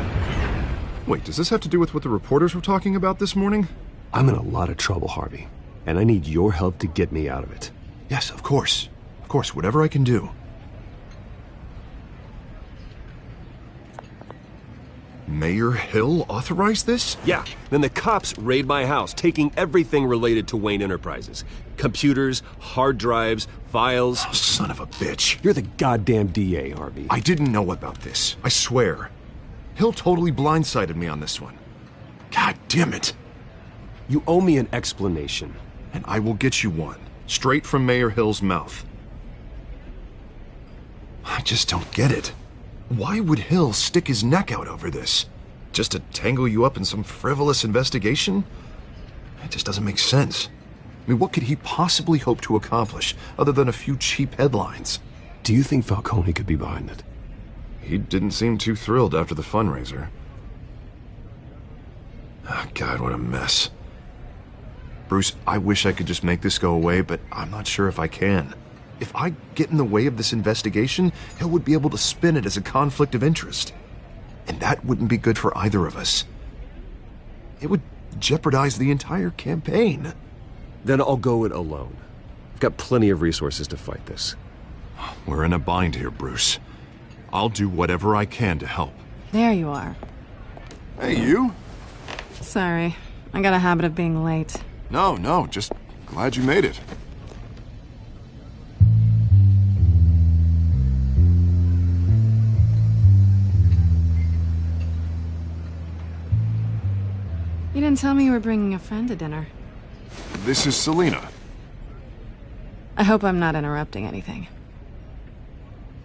Wait, does this have to do with what the reporters were talking about this morning? I'm in a lot of trouble, Harvey, and I need your help to get me out of it. Yes, of course. Of course, whatever I can do. Mayor Hill authorized this? Yeah, then the cops raid my house, taking everything related to Wayne Enterprises. Computers, hard drives, files. Oh, son of a bitch. You're the goddamn DA, Harvey. I didn't know about this. I swear. Hill totally blindsided me on this one. God damn it. You owe me an explanation. And I will get you one. Straight from Mayor Hill's mouth. I just don't get it. Why would Hill stick his neck out over this? Just to tangle you up in some frivolous investigation? It just doesn't make sense. I mean, what could he possibly hope to accomplish other than a few cheap headlines? Do you think Falcone could be behind it? He didn't seem too thrilled after the fundraiser. Oh, God, what a mess. Bruce, I wish I could just make this go away, but I'm not sure if I can. If I get in the way of this investigation, Hill would be able to spin it as a conflict of interest. And that wouldn't be good for either of us. It would jeopardize the entire campaign. Then I'll go it alone. I've got plenty of resources to fight this. We're in a bind here, Bruce. I'll do whatever I can to help. There you are. Hey, you? Sorry. I got a habit of being late. No, just glad you made it. You didn't tell me you were bringing a friend to dinner. This is Selina. I hope I'm not interrupting anything.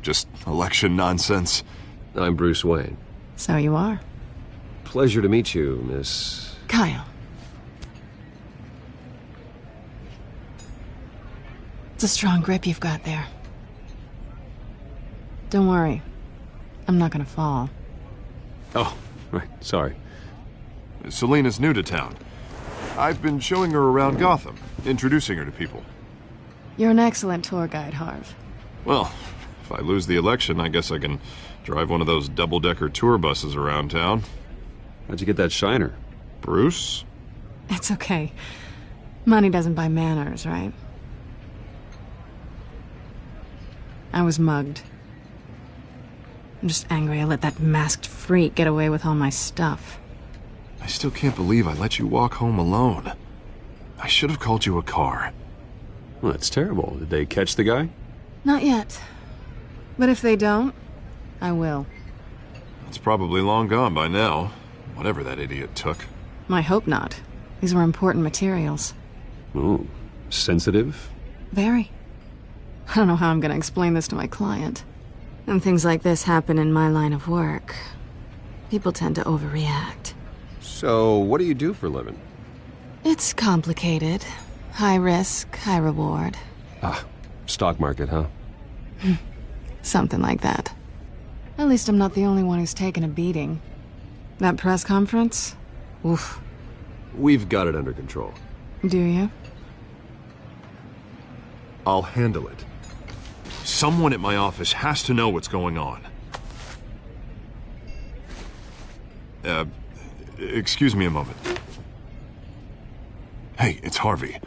Just election nonsense. I'm Bruce Wayne. So you are. Pleasure to meet you, Miss... Kyle. It's a strong grip you've got there. Don't worry. I'm not gonna fall. Oh, right. Sorry. Selena's new to town. I've been showing her around Gotham, introducing her to people. You're an excellent tour guide, Harv. Well, if I lose the election, I guess I can drive one of those double-decker tour buses around town. How'd you get that shiner? Bruce? It's okay. Money doesn't buy manners, right? I was mugged. I'm just angry I let that masked freak get away with all my stuff. I still can't believe I let you walk home alone. I should have called you a car. Well, that's terrible. Did they catch the guy? Not yet. But if they don't, I will. It's probably long gone by now, whatever that idiot took. I hope not. These were important materials. Ooh, sensitive? Very. I don't know how I'm gonna explain this to my client. And things like this happen in my line of work. People tend to overreact. So, what do you do for a living? It's complicated. High risk, high reward. Ah, stock market, huh? Something like that. At least I'm not the only one who's taken a beating. That press conference? Oof. We've got it under control. Do you? I'll handle it. Someone at my office has to know what's going on. Excuse me a moment. Hey, it's Harvey.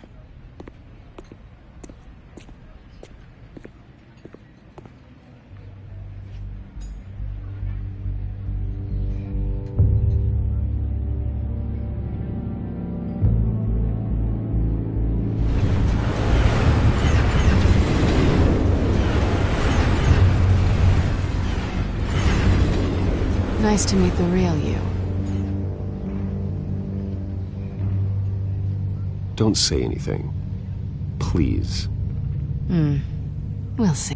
Nice to meet the real you. Don't say anything. Please. We'll see.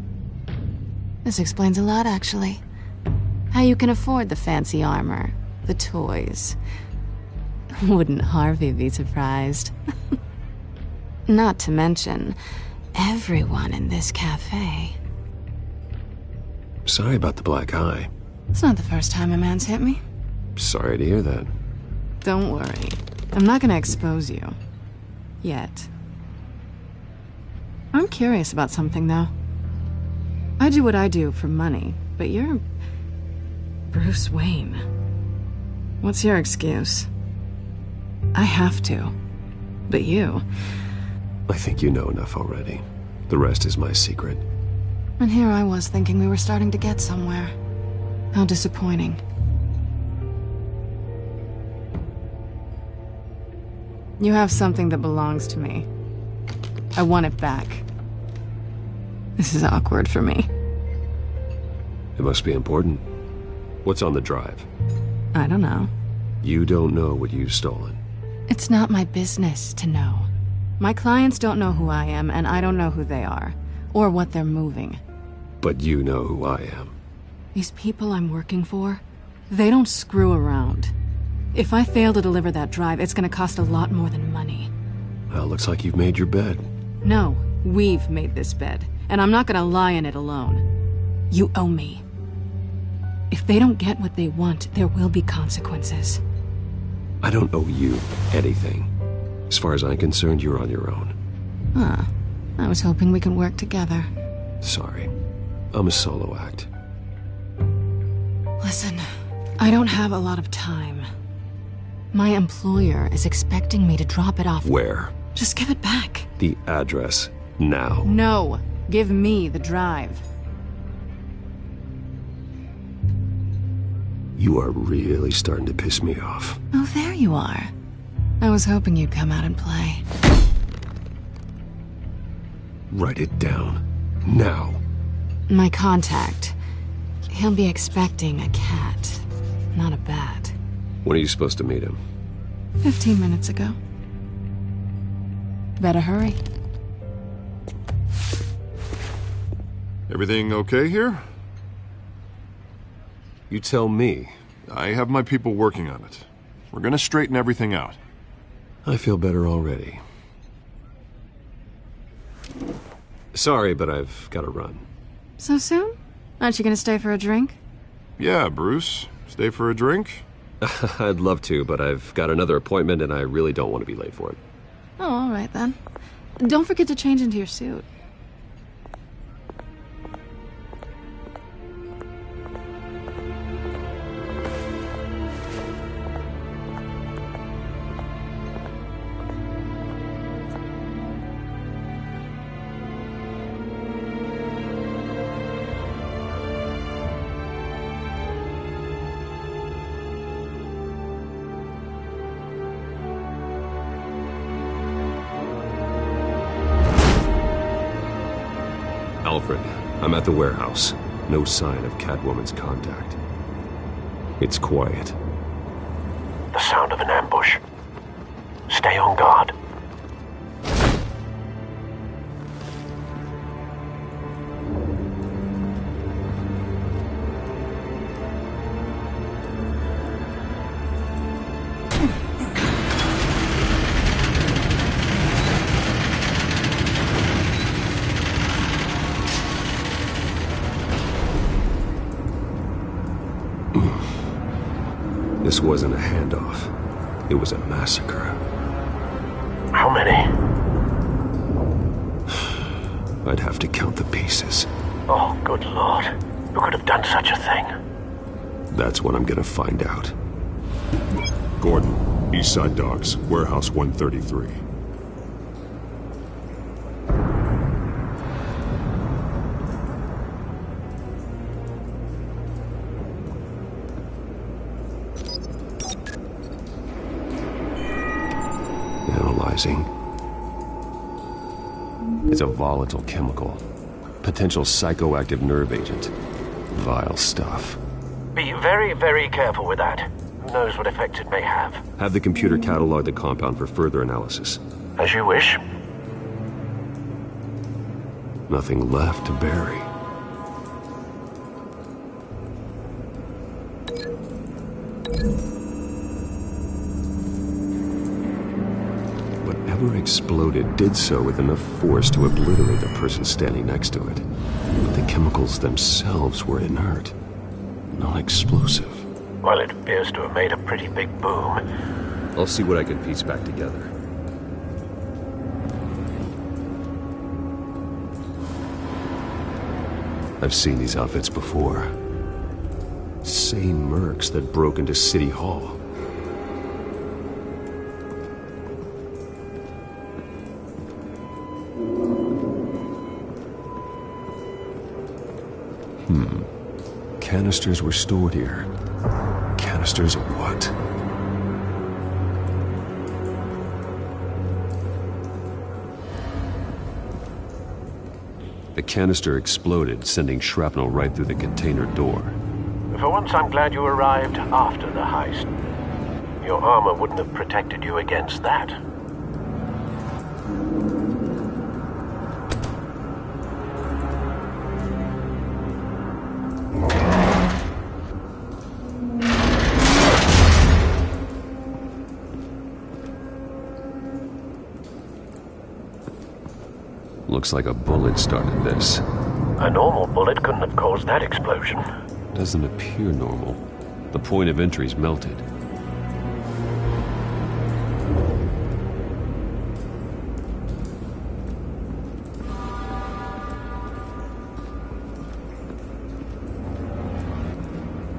This explains a lot, actually. How you can afford the fancy armor, the toys. Wouldn't Harvey be surprised? Not to mention, everyone in this cafe. Sorry about the black eye. It's not the first time a man's hit me. Sorry to hear that. Don't worry. I'm not gonna expose you. Yet. I'm curious about something, though. I do what I do for money, but you're... Bruce Wayne. What's your excuse? I have to. But you... I think you know enough already. The rest is my secret. And here I was thinking we were starting to get somewhere. How disappointing. You have something that belongs to me. I want it back. This is awkward for me. It must be important. What's on the drive? I don't know. You don't know what you've stolen. It's not my business to know. My clients don't know who I am, and I don't know who they are, or what they're moving. But you know who I am. These people I'm working for, they don't screw around. If I fail to deliver that drive, it's gonna cost a lot more than money. Well, looks like you've made your bed. No, we've made this bed, and I'm not gonna lie in it alone. You owe me. If they don't get what they want, there will be consequences. I don't owe you anything. As far as I'm concerned, you're on your own. Huh. I was hoping we could work together. Sorry. I'm a solo act. Listen, I don't have a lot of time. My employer is expecting me to drop it off. Where? Just give it back. The address, now. No. Give me the drive. You are really starting to piss me off. Oh, there you are. I was hoping you'd come out and play. Write it down. Now. My contact. He'll be expecting a cat, not a bat. When are you supposed to meet him? 15 minutes ago. Better hurry. Everything okay here? You tell me. I have my people working on it. We're gonna straighten everything out. I feel better already. Sorry, but I've got to run. So soon? Aren't you gonna stay for a drink? Yeah, Bruce. Stay for a drink? I'd love to, but I've got another appointment and I really don't want to be late for it. Oh, all right then. Don't forget to change into your suit. Alfred, I'm at the warehouse. No sign of Catwoman's contact. It's quiet. The sound of an ambush. Stay on guard. This wasn't a handoff. It was a massacre. How many? I'd have to count the pieces. Oh, good Lord. Who could have done such a thing? That's what I'm gonna find out. Gordon, Eastside Docks, Warehouse 133. Analyzing. It's a volatile chemical. Potential psychoactive nerve agent. Vile stuff. Be very, very careful with that. Who knows what effect it may have. Have the computer catalog the compound for further analysis. As you wish. Nothing left to bury. Whatever exploded did so with enough force to obliterate the person standing next to it. But the chemicals themselves were inert, non-explosive. Well, it appears to have made a pretty big boom. I'll see what I can piece back together. I've seen these outfits before. Same mercs that broke into City Hall. Canisters were stored here. Canisters of what? The canister exploded, sending shrapnel right through the container door. For once, I'm glad you arrived after the heist. Your armor wouldn't have protected you against that. Looks like a bullet started this. A normal bullet couldn't have caused that explosion. Doesn't appear normal. The point of entry's melted.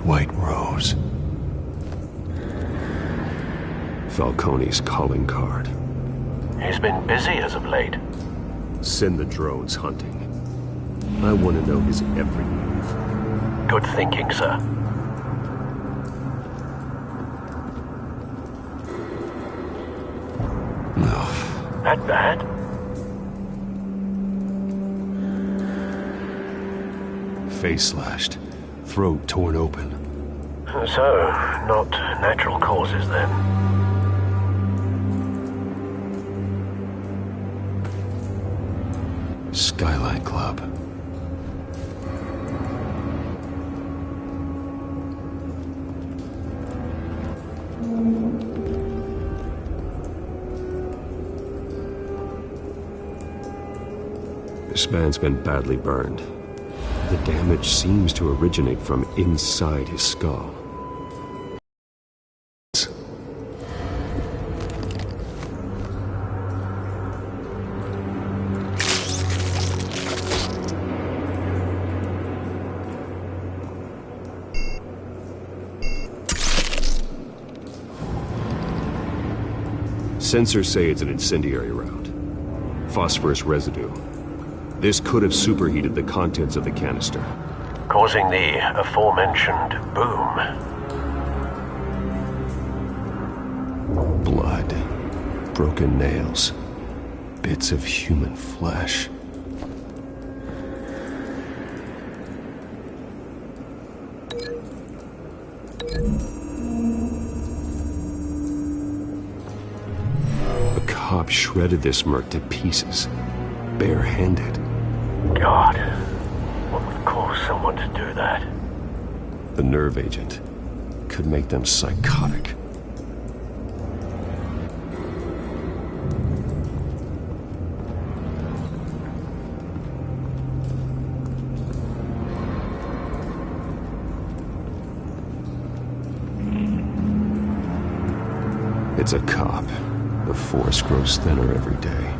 White Rose. Falcone's calling card. He's been busy as of late. Send the drones hunting. I want to know his every move. Good thinking, sir. No. That bad? Face slashed. Throat torn open. So, not natural causes then. Skyline Club. This man's been badly burned. The damage seems to originate from inside his skull. Sensors say it's an incendiary round. Phosphorus residue. This could have superheated the contents of the canister, causing the aforementioned boom. Blood, broken nails, bits of human flesh. A cop shredded this merc to pieces, barehanded. God, what would cause someone to do that? The nerve agent could make them psychotic. It's a cop. The force grows thinner every day.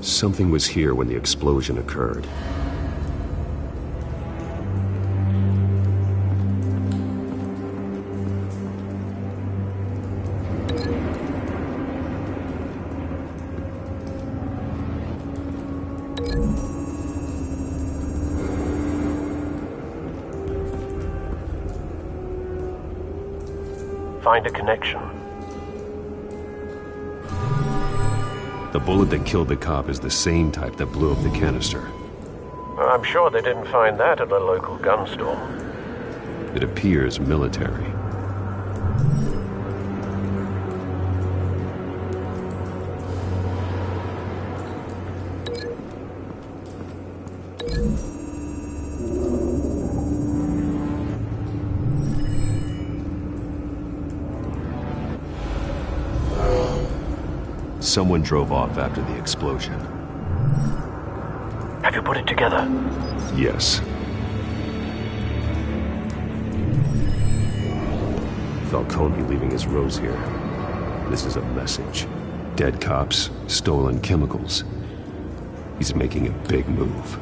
Something was here when the explosion occurred. Find a connection. The bullet that killed the cop is the same type that blew up the canister. I'm sure they didn't find that at a local gun store. It appears military. Someone drove off after the explosion. Have you put it together? Yes. Falcone leaving his rose here. This is a message. Dead cops, stolen chemicals. He's making a big move.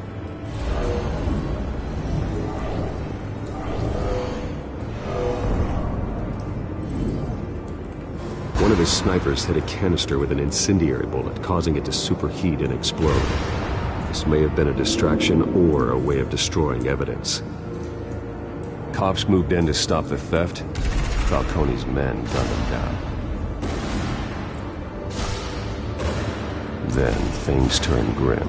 One of his snipers hit a canister with an incendiary bullet, causing it to superheat and explode. This may have been a distraction or a way of destroying evidence. Cops moved in to stop the theft. Falcone's men gunned them down. Then things turned grim.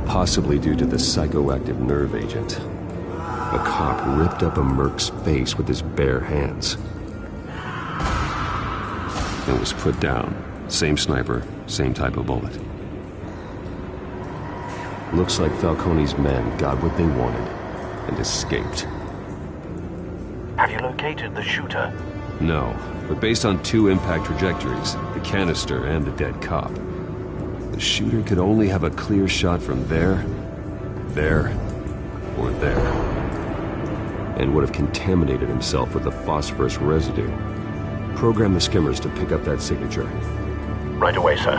Possibly due to the psychoactive nerve agent. A cop ripped up a merc's face with his bare hands. It was put down. Same sniper, same type of bullet. Looks like Falcone's men got what they wanted and escaped. Have you located the shooter? No, but based on two impact trajectories, the canister and the dead cop, the shooter could only have a clear shot from there, or there, and would have contaminated himself with the phosphorus residue. Program the skimmers to pick up that signature. Right away, sir.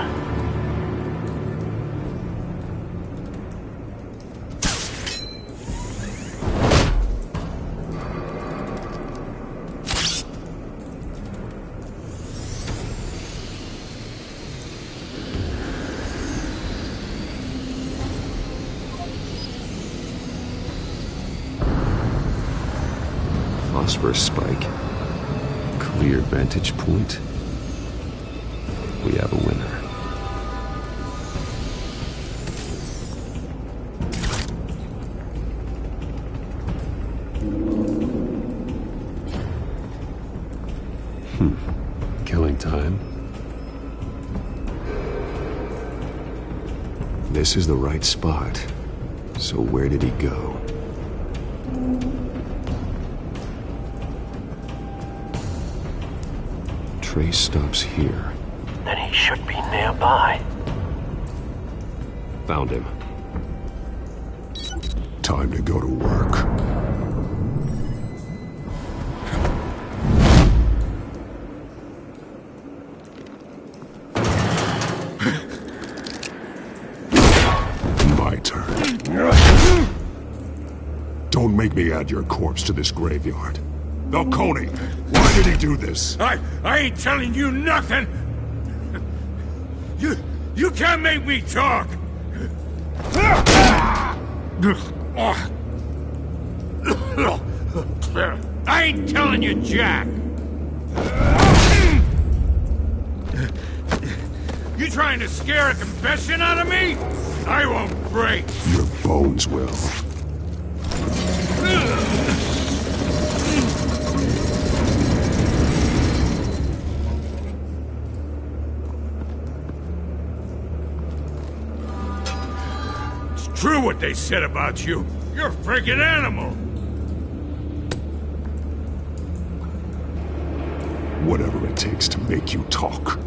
Phosphorus spike. Clear vantage point. We have a winner. Killing time. This is the right spot. So where did he go? trace stops here. Then he should be nearby. Found him. Time to go to work. My turn. Don't make me add your corpse to this graveyard. Falcone, why did he do this? I ain't telling you nothing! You can't make me talk! I ain't telling you jack! You trying to scare a confession out of me? I won't break! Your bones will. It's true what they said about you. You're a freaking animal! Whatever it takes to make you talk.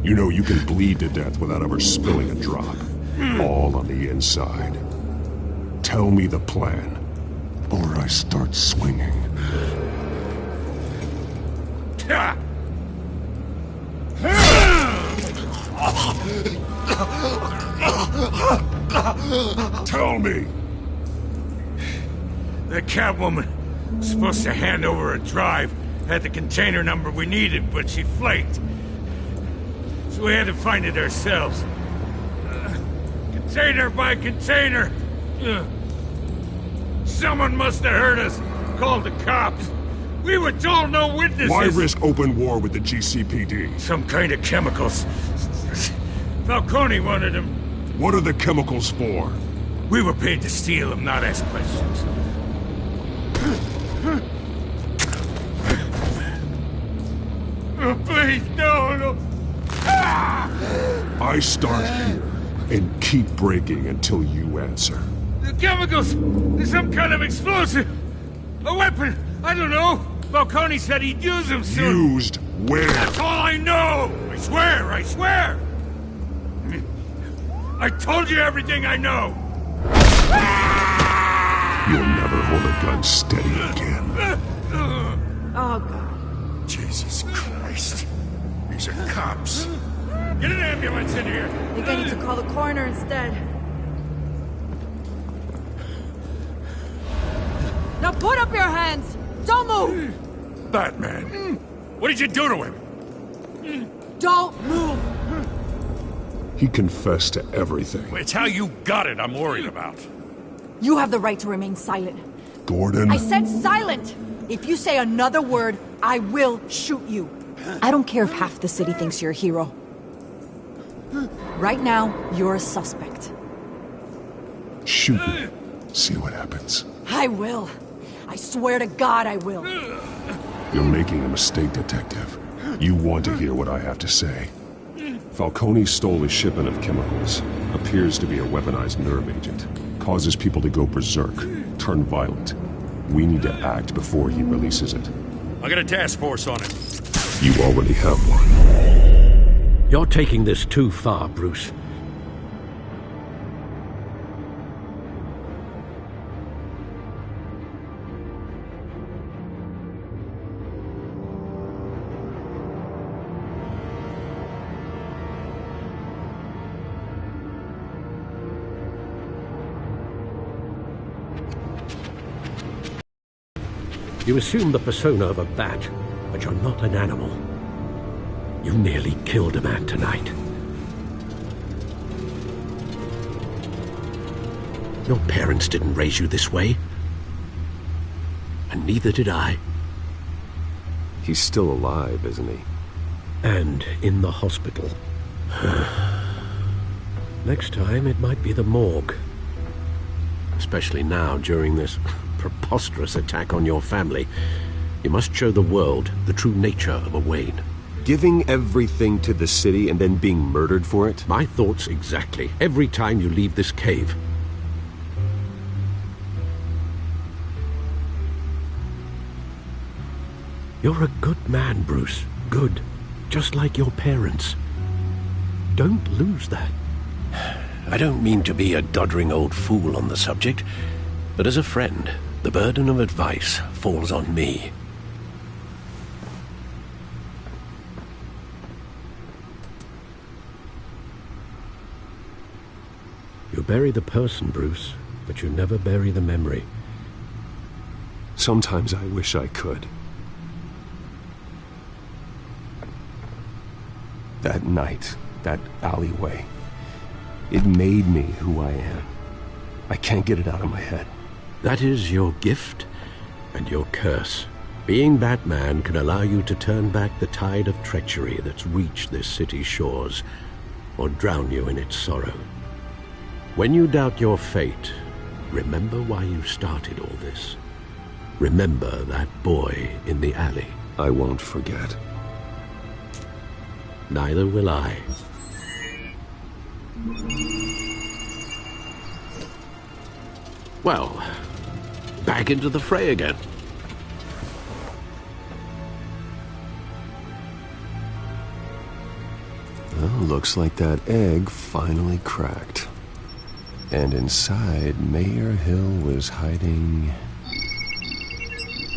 You know you can bleed to death without ever spilling a drop. All on the inside. Tell me the plan, or I start swinging. Tell me! The Catwoman was supposed to hand over a drive, had the container number we needed, but she flaked. So we had to find it ourselves. Container by container. Someone must have heard us, called the cops. We were told no witnesses. Why risk open war with the GCPD? Some kind of chemicals. Falcone wanted them. What are the chemicals for? We were paid to steal them, not ask questions. Oh, please, no. I start here and keep breaking until you answer. The chemicals! There's some kind of explosive! A weapon! I don't know! Falcone said he'd use them soon! Used where? That's all I know! I swear! I told you everything I know! You'll never hold a gun steady again. Oh, God. Jesus Christ. These are cops. Get an ambulance in here! I think I need to call the coroner instead. Now put up your hands! Don't move! Batman, what did you do to him? Don't move! He confessed to everything. It's how you got it I'm worried about. You have the right to remain silent. Gordon? I said silent! If you say another word, I will shoot you. I don't care if half the city thinks you're a hero. Right now, you're a suspect. Shoot me. See what happens. I will. I swear to God I will. You're making a mistake, Detective. You want to hear what I have to say. Falcone stole a shipment of chemicals. Appears to be a weaponized nerve agent. Causes people to go berserk, turn violent. We need to act before he releases it. I got a task force on it. You already have one. You're taking this too far, Bruce. You assume the persona of a bat, but you're not an animal. You nearly killed a man tonight. Your parents didn't raise you this way. And neither did I. He's still alive, isn't he? And in the hospital. Next time, it might be the morgue. Especially now, during this preposterous attack on your family. You must show the world the true nature of a Wayne. Giving everything to the city and then being murdered for it? My thoughts exactly. Every time you leave this cave. You're a good man, Bruce. Good. Just like your parents. Don't lose that. I don't mean to be a doddering old fool on the subject, but as a friend, the burden of advice falls on me. You bury the person, Bruce, but you never bury the memory. Sometimes I wish I could. That night, that alleyway, it made me who I am. I can't get it out of my head. That is your gift and your curse. Being Batman can allow you to turn back the tide of treachery that's reached this city's shores, or drown you in its sorrow. When you doubt your fate, remember why you started all this. Remember that boy in the alley. I won't forget. Neither will I. Well, back into the fray again. Well, looks like that egg finally cracked. And inside, Mayor Hill was hiding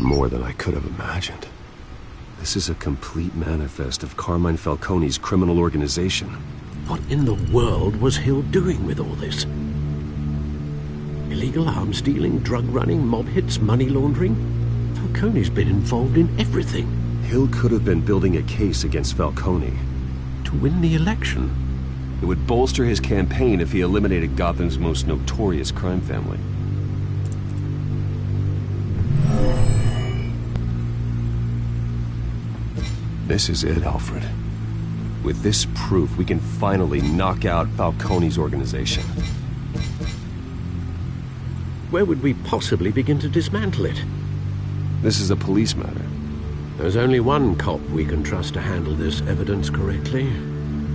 more than I could have imagined. This is a complete manifest of Carmine Falcone's criminal organization. What in the world was Hill doing with all this? Illegal arms dealing, drug running, mob hits, money laundering? Falcone's been involved in everything. Hill could have been building a case against Falcone. To win the election. It would bolster his campaign if he eliminated Gotham's most notorious crime family. This is it, Alfred. With this proof, we can finally knock out Falcone's organization. Where would we possibly begin to dismantle it? This is a police matter. There's only one cop we can trust to handle this evidence correctly.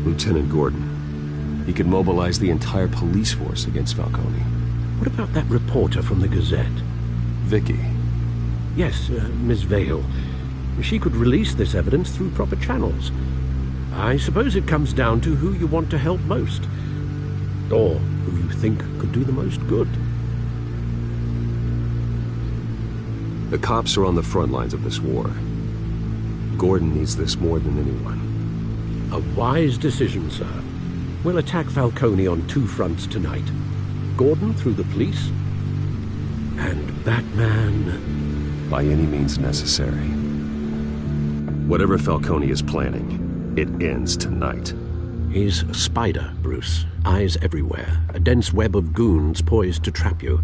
Lieutenant Gordon. He could mobilize the entire police force against Falcone. What about that reporter from the Gazette? Vicky. Yes, Miss Vale. She could release this evidence through proper channels. I suppose it comes down to who you want to help most. Or who you think could do the most good. The cops are on the front lines of this war. Gordon needs this more than anyone. A wise decision, sir. We'll attack Falcone on two fronts tonight. Gordon through the police, and Batman... by any means necessary. Whatever Falcone is planning, it ends tonight. He's a spider, Bruce. Eyes everywhere. A dense web of goons poised to trap you.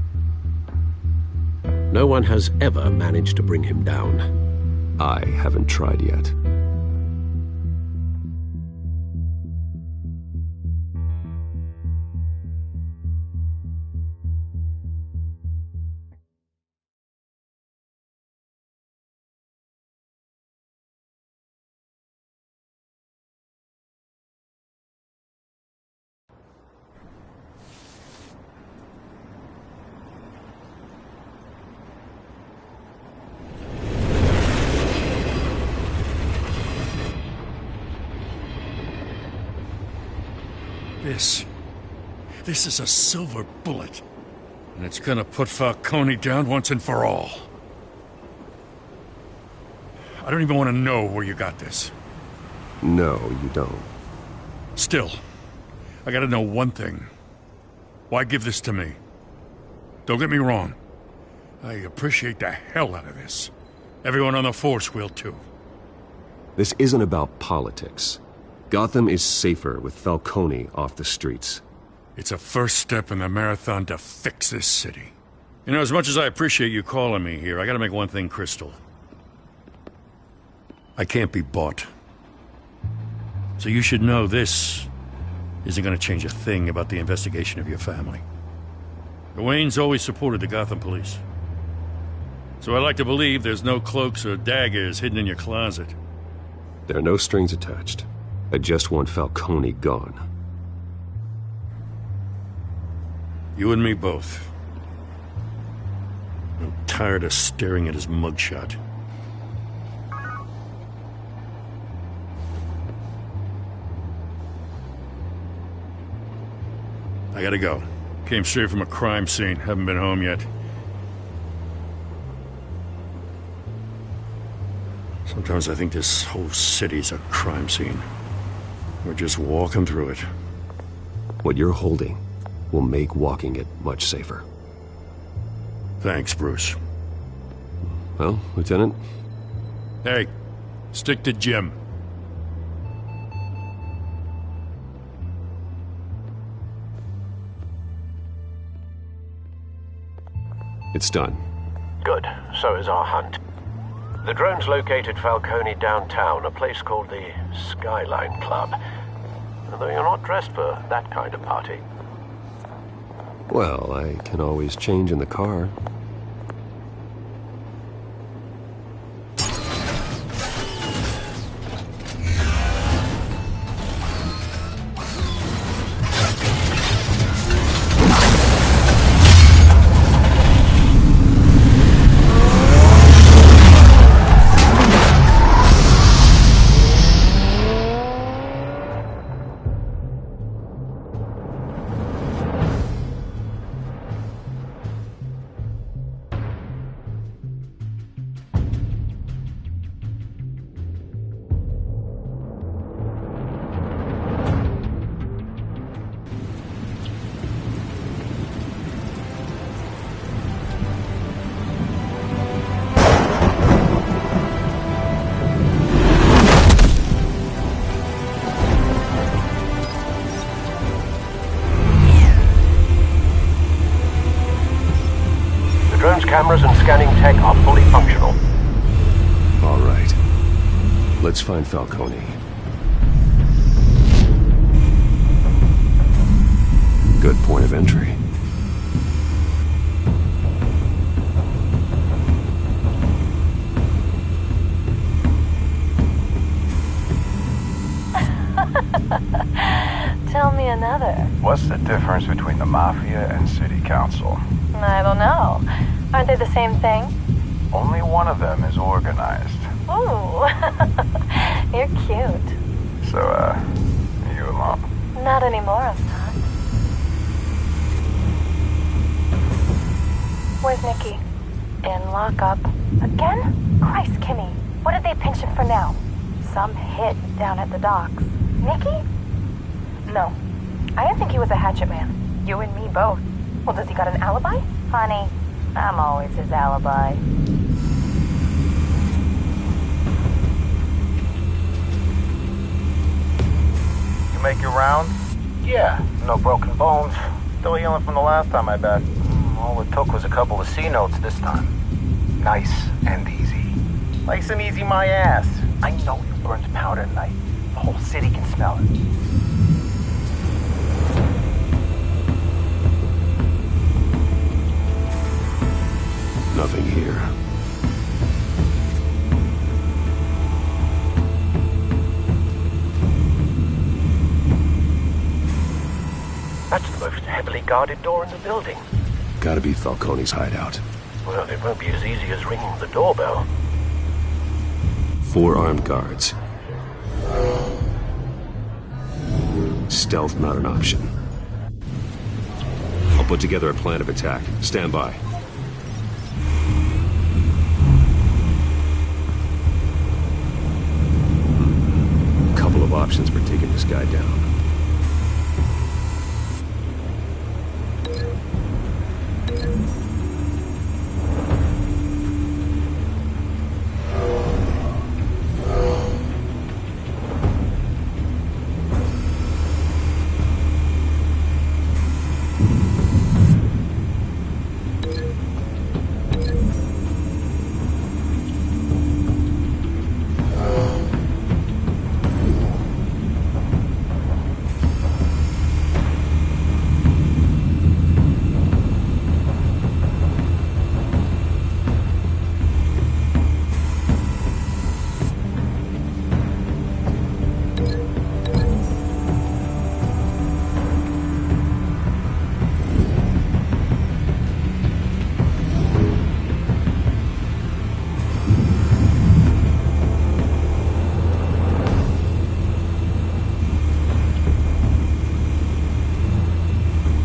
No one has ever managed to bring him down. I haven't tried yet. This is a silver bullet. And it's gonna put Falcone down once and for all. I don't even want to know where you got this. No, you don't. Still, I gotta know one thing. Why give this to me? Don't get me wrong. I appreciate the hell out of this. Everyone on the force will too. This isn't about politics. Gotham is safer with Falcone off the streets. It's a first step in the marathon to fix this city. You know, as much as I appreciate you calling me here, I gotta make one thing crystal. I can't be bought. So you should know this isn't gonna change a thing about the investigation of your family. The Waynes always supported the Gotham police. So I like to believe there's no cloaks or daggers hidden in your closet. There are no strings attached. I just want Falcone gone. You and me both. I'm tired of staring at his mugshot. I gotta go. Came straight from a crime scene. Haven't been home yet. Sometimes I think this whole city's a crime scene. We're just walking through it. What you're holding will make walking it much safer. Thanks, Bruce. Well, Lieutenant? Hey, stick to Jim. It's done. Good. So is our hunt. The drone's located Falcone downtown, a place called the Skyline Club. Although you're not dressed for that kind of party. Well, I can always change in the car. Cameras and scanning tech are fully functional. All right. Let's find Falcone. Good point of entry. Tell me another. What's the difference between the Mafia and City Council? I don't know. Aren't they the same thing? Only one of them is organized. Ooh. You're cute. So, are you alone? Not anymore, I'm not. Where's Nikki? In lockup. Again? Christ, Kimmy. What did they pinch him for now? Some hit down at the docks. Nikki? No. I didn't think he was a hatchet man. You and me both. Well, does he got an alibi? Honey, I'm always his alibi. You make your rounds? Yeah, no broken bones. Still healing from the last time, I bet. All it took was a couple of C notes this time. Nice and easy. Nice and easy my ass. I know you burned powder tonight. The whole city can smell it. Nothing here. That's the most heavily guarded door in the building. Gotta be Falcone's hideout. Well, it won't be as easy as ringing the doorbell. 4 armed guards. Stealth not an option. I'll put together a plan of attack. Stand by. Couple of options for taking this guy down.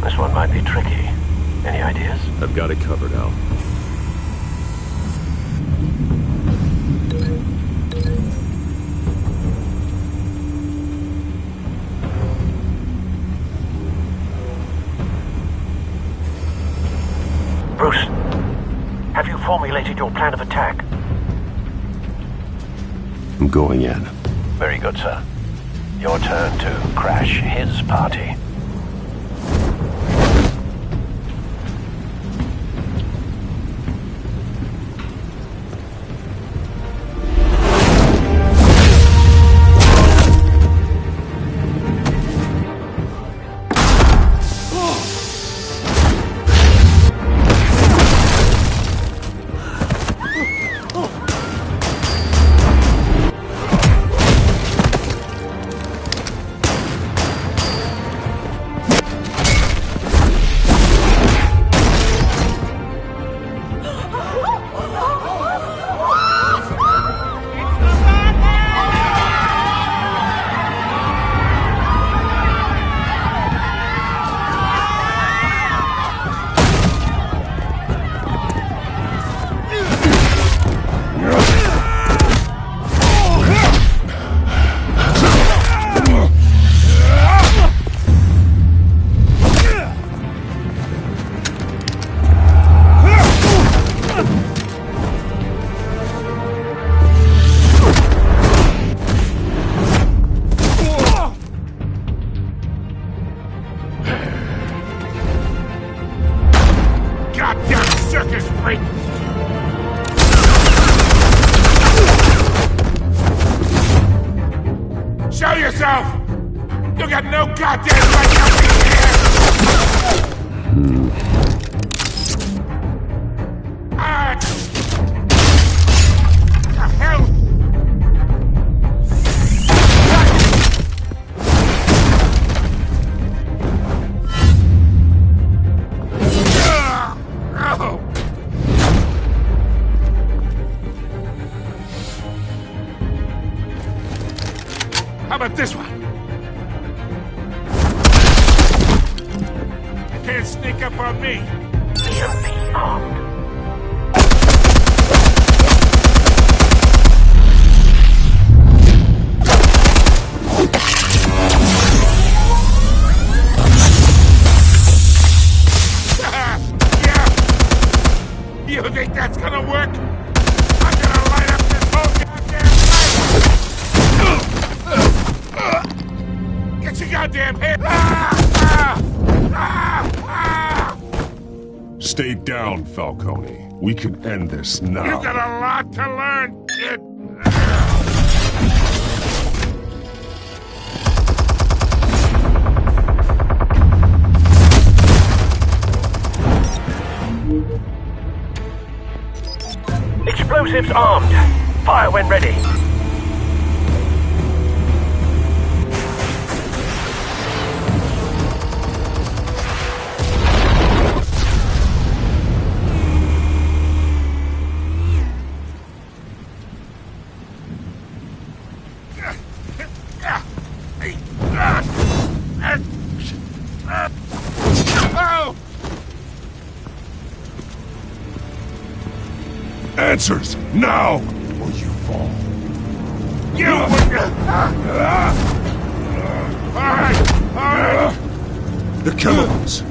This one might be tricky. Any ideas? I've got it covered, Al. Bruce, have you formulated your plan of attack? I'm going in. Very good, sir. Your turn to crash his party. Show yourself! You got no goddamn right to be here! The hell? How about this one? You can't sneak up on me. EMP armed. Yeah. You think that's gonna work? I'm gonna light up this whole goddamn place! Get your goddamn head! Stay down, Falcone. We can end this now. You got a lot to learn, kid. Explosives armed. Fire when ready. Answers, now, or you fall. You Alright. The chemicals.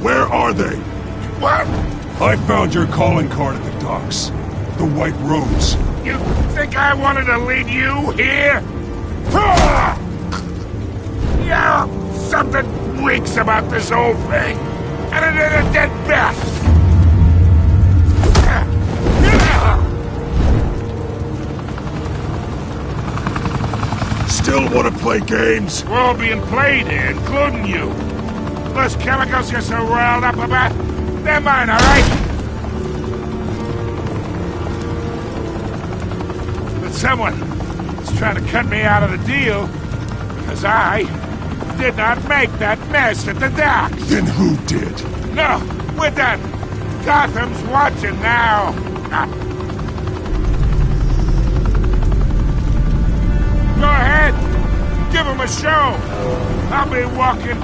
Where are they? What? I found your calling card at the docks. The White Rose. You think I wanted to lead you here? Yeah, something weaks about this whole thing. And it is a dead bat. Still want to play games? We're all being played here, including you. Those chemicals you're so riled up about, they're mine, all right? But someone is trying to cut me out of the deal because I did not make that mess at the docks. Then who did? No, we're done. Gotham's watching now. Go ahead. Give him a show. I'll be walking.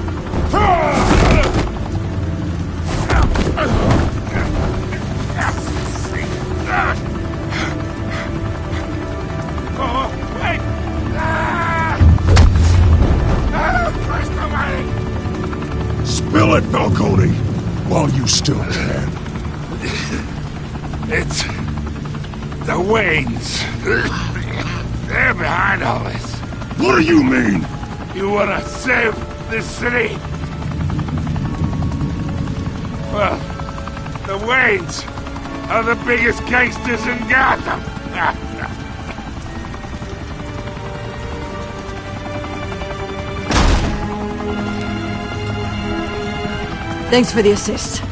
Spill it, Falcone, while you still can. It's the Waynes. They're behind all this. What do you mean? You want to save this city? Well, the Waynes are the biggest gangsters in Gotham. Thanks for the assist.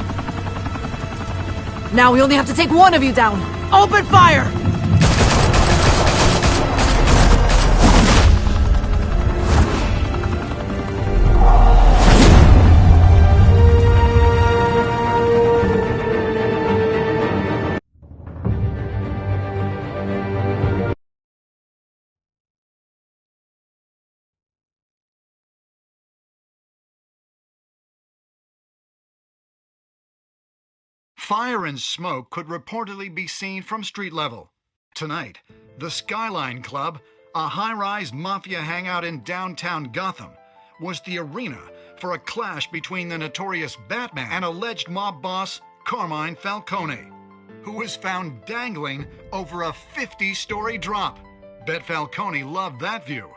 Now we only have to take one of you down. Open fire! Fire and smoke could reportedly be seen from street level. Tonight, the Skyline Club, a high-rise mafia hangout in downtown Gotham, was the arena for a clash between the notorious Batman and alleged mob boss Carmine Falcone, who was found dangling over a 50-story drop. Bet Falcone loved that view.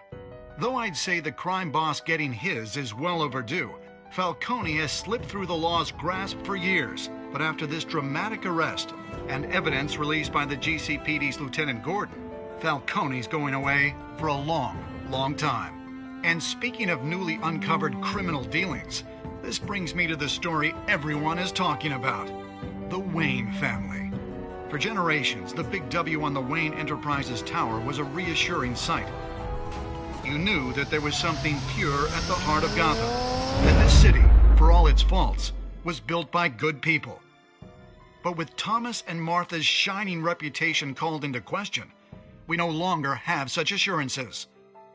Though I'd say the crime boss getting his is well overdue, Falcone has slipped through the law's grasp for years. But after this dramatic arrest and evidence released by the GCPD's Lieutenant Gordon, Falcone's going away for a long, long time. And speaking of newly uncovered criminal dealings, this brings me to the story everyone is talking about: the Wayne family. For generations, the big W on the Wayne Enterprises Tower was a reassuring sight. You knew that there was something pure at the heart of Gotham, that this city, for all its faults, was built by good people. But with Thomas and Martha's shining reputation called into question, we no longer have such assurances.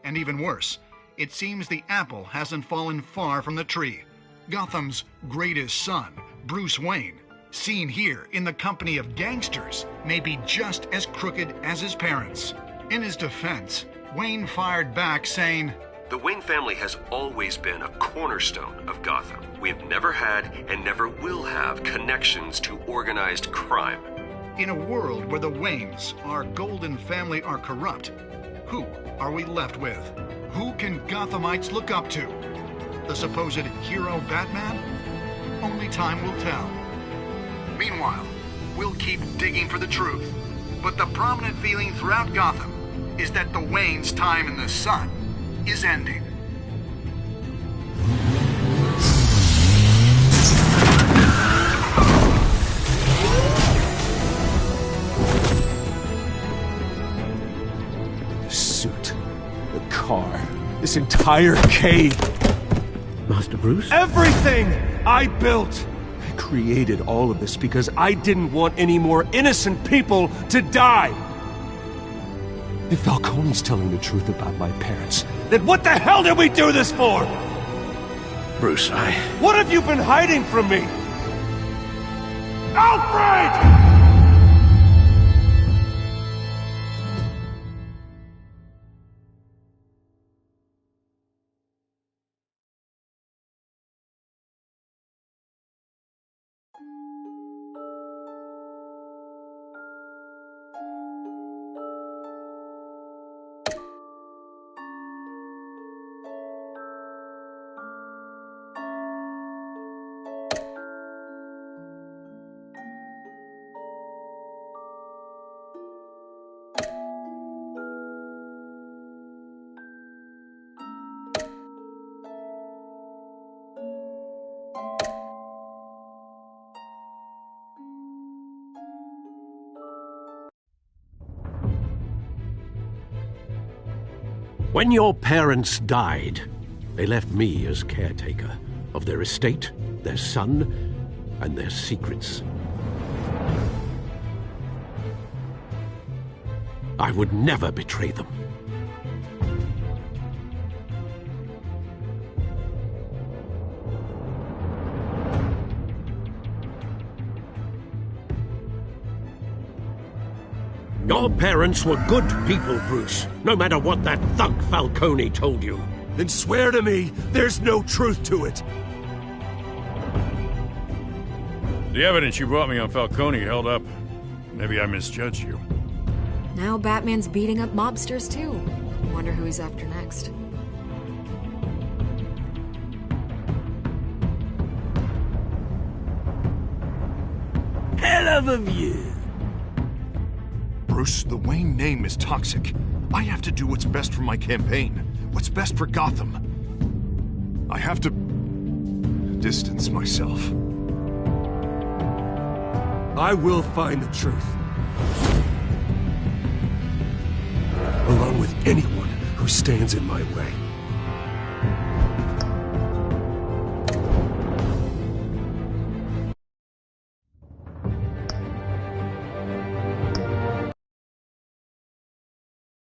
And even worse, it seems the apple hasn't fallen far from the tree. Gotham's greatest son, Bruce Wayne, seen here in the company of gangsters, may be just as crooked as his parents. In his defense, Wayne fired back saying, "The Wayne family has always been a cornerstone of Gotham. We have never had and never will have connections to organized crime." In a world where the Waynes, our golden family, are corrupt, who are we left with? Who can Gothamites look up to? The supposed hero Batman? Only time will tell. Meanwhile, we'll keep digging for the truth. But the prominent feeling throughout Gotham is that the Waynes' time in the sun is ending. The suit, the car, this entire cave. Master Bruce? Everything I built! I created all of this because I didn't want any more innocent people to die. If Falcone's telling the truth about my parents, then what the hell did we do this for? Bruce, What have you been hiding from me? Alfred! When your parents died, they left me as caretaker of their estate, their son, and their secrets. I would never betray them. Your parents were good people, Bruce, no matter what that thug Falcone told you. Then swear to me there's no truth to it. The evidence you brought me on Falcone held up. Maybe I misjudged you. Now Batman's beating up mobsters, too. Wonder who he's after next. Hell of a view. Bruce, the Wayne name is toxic. I have to do what's best for my campaign. What's best for Gotham. I have to distance myself. I will find the truth. Along with anyone who stands in my way.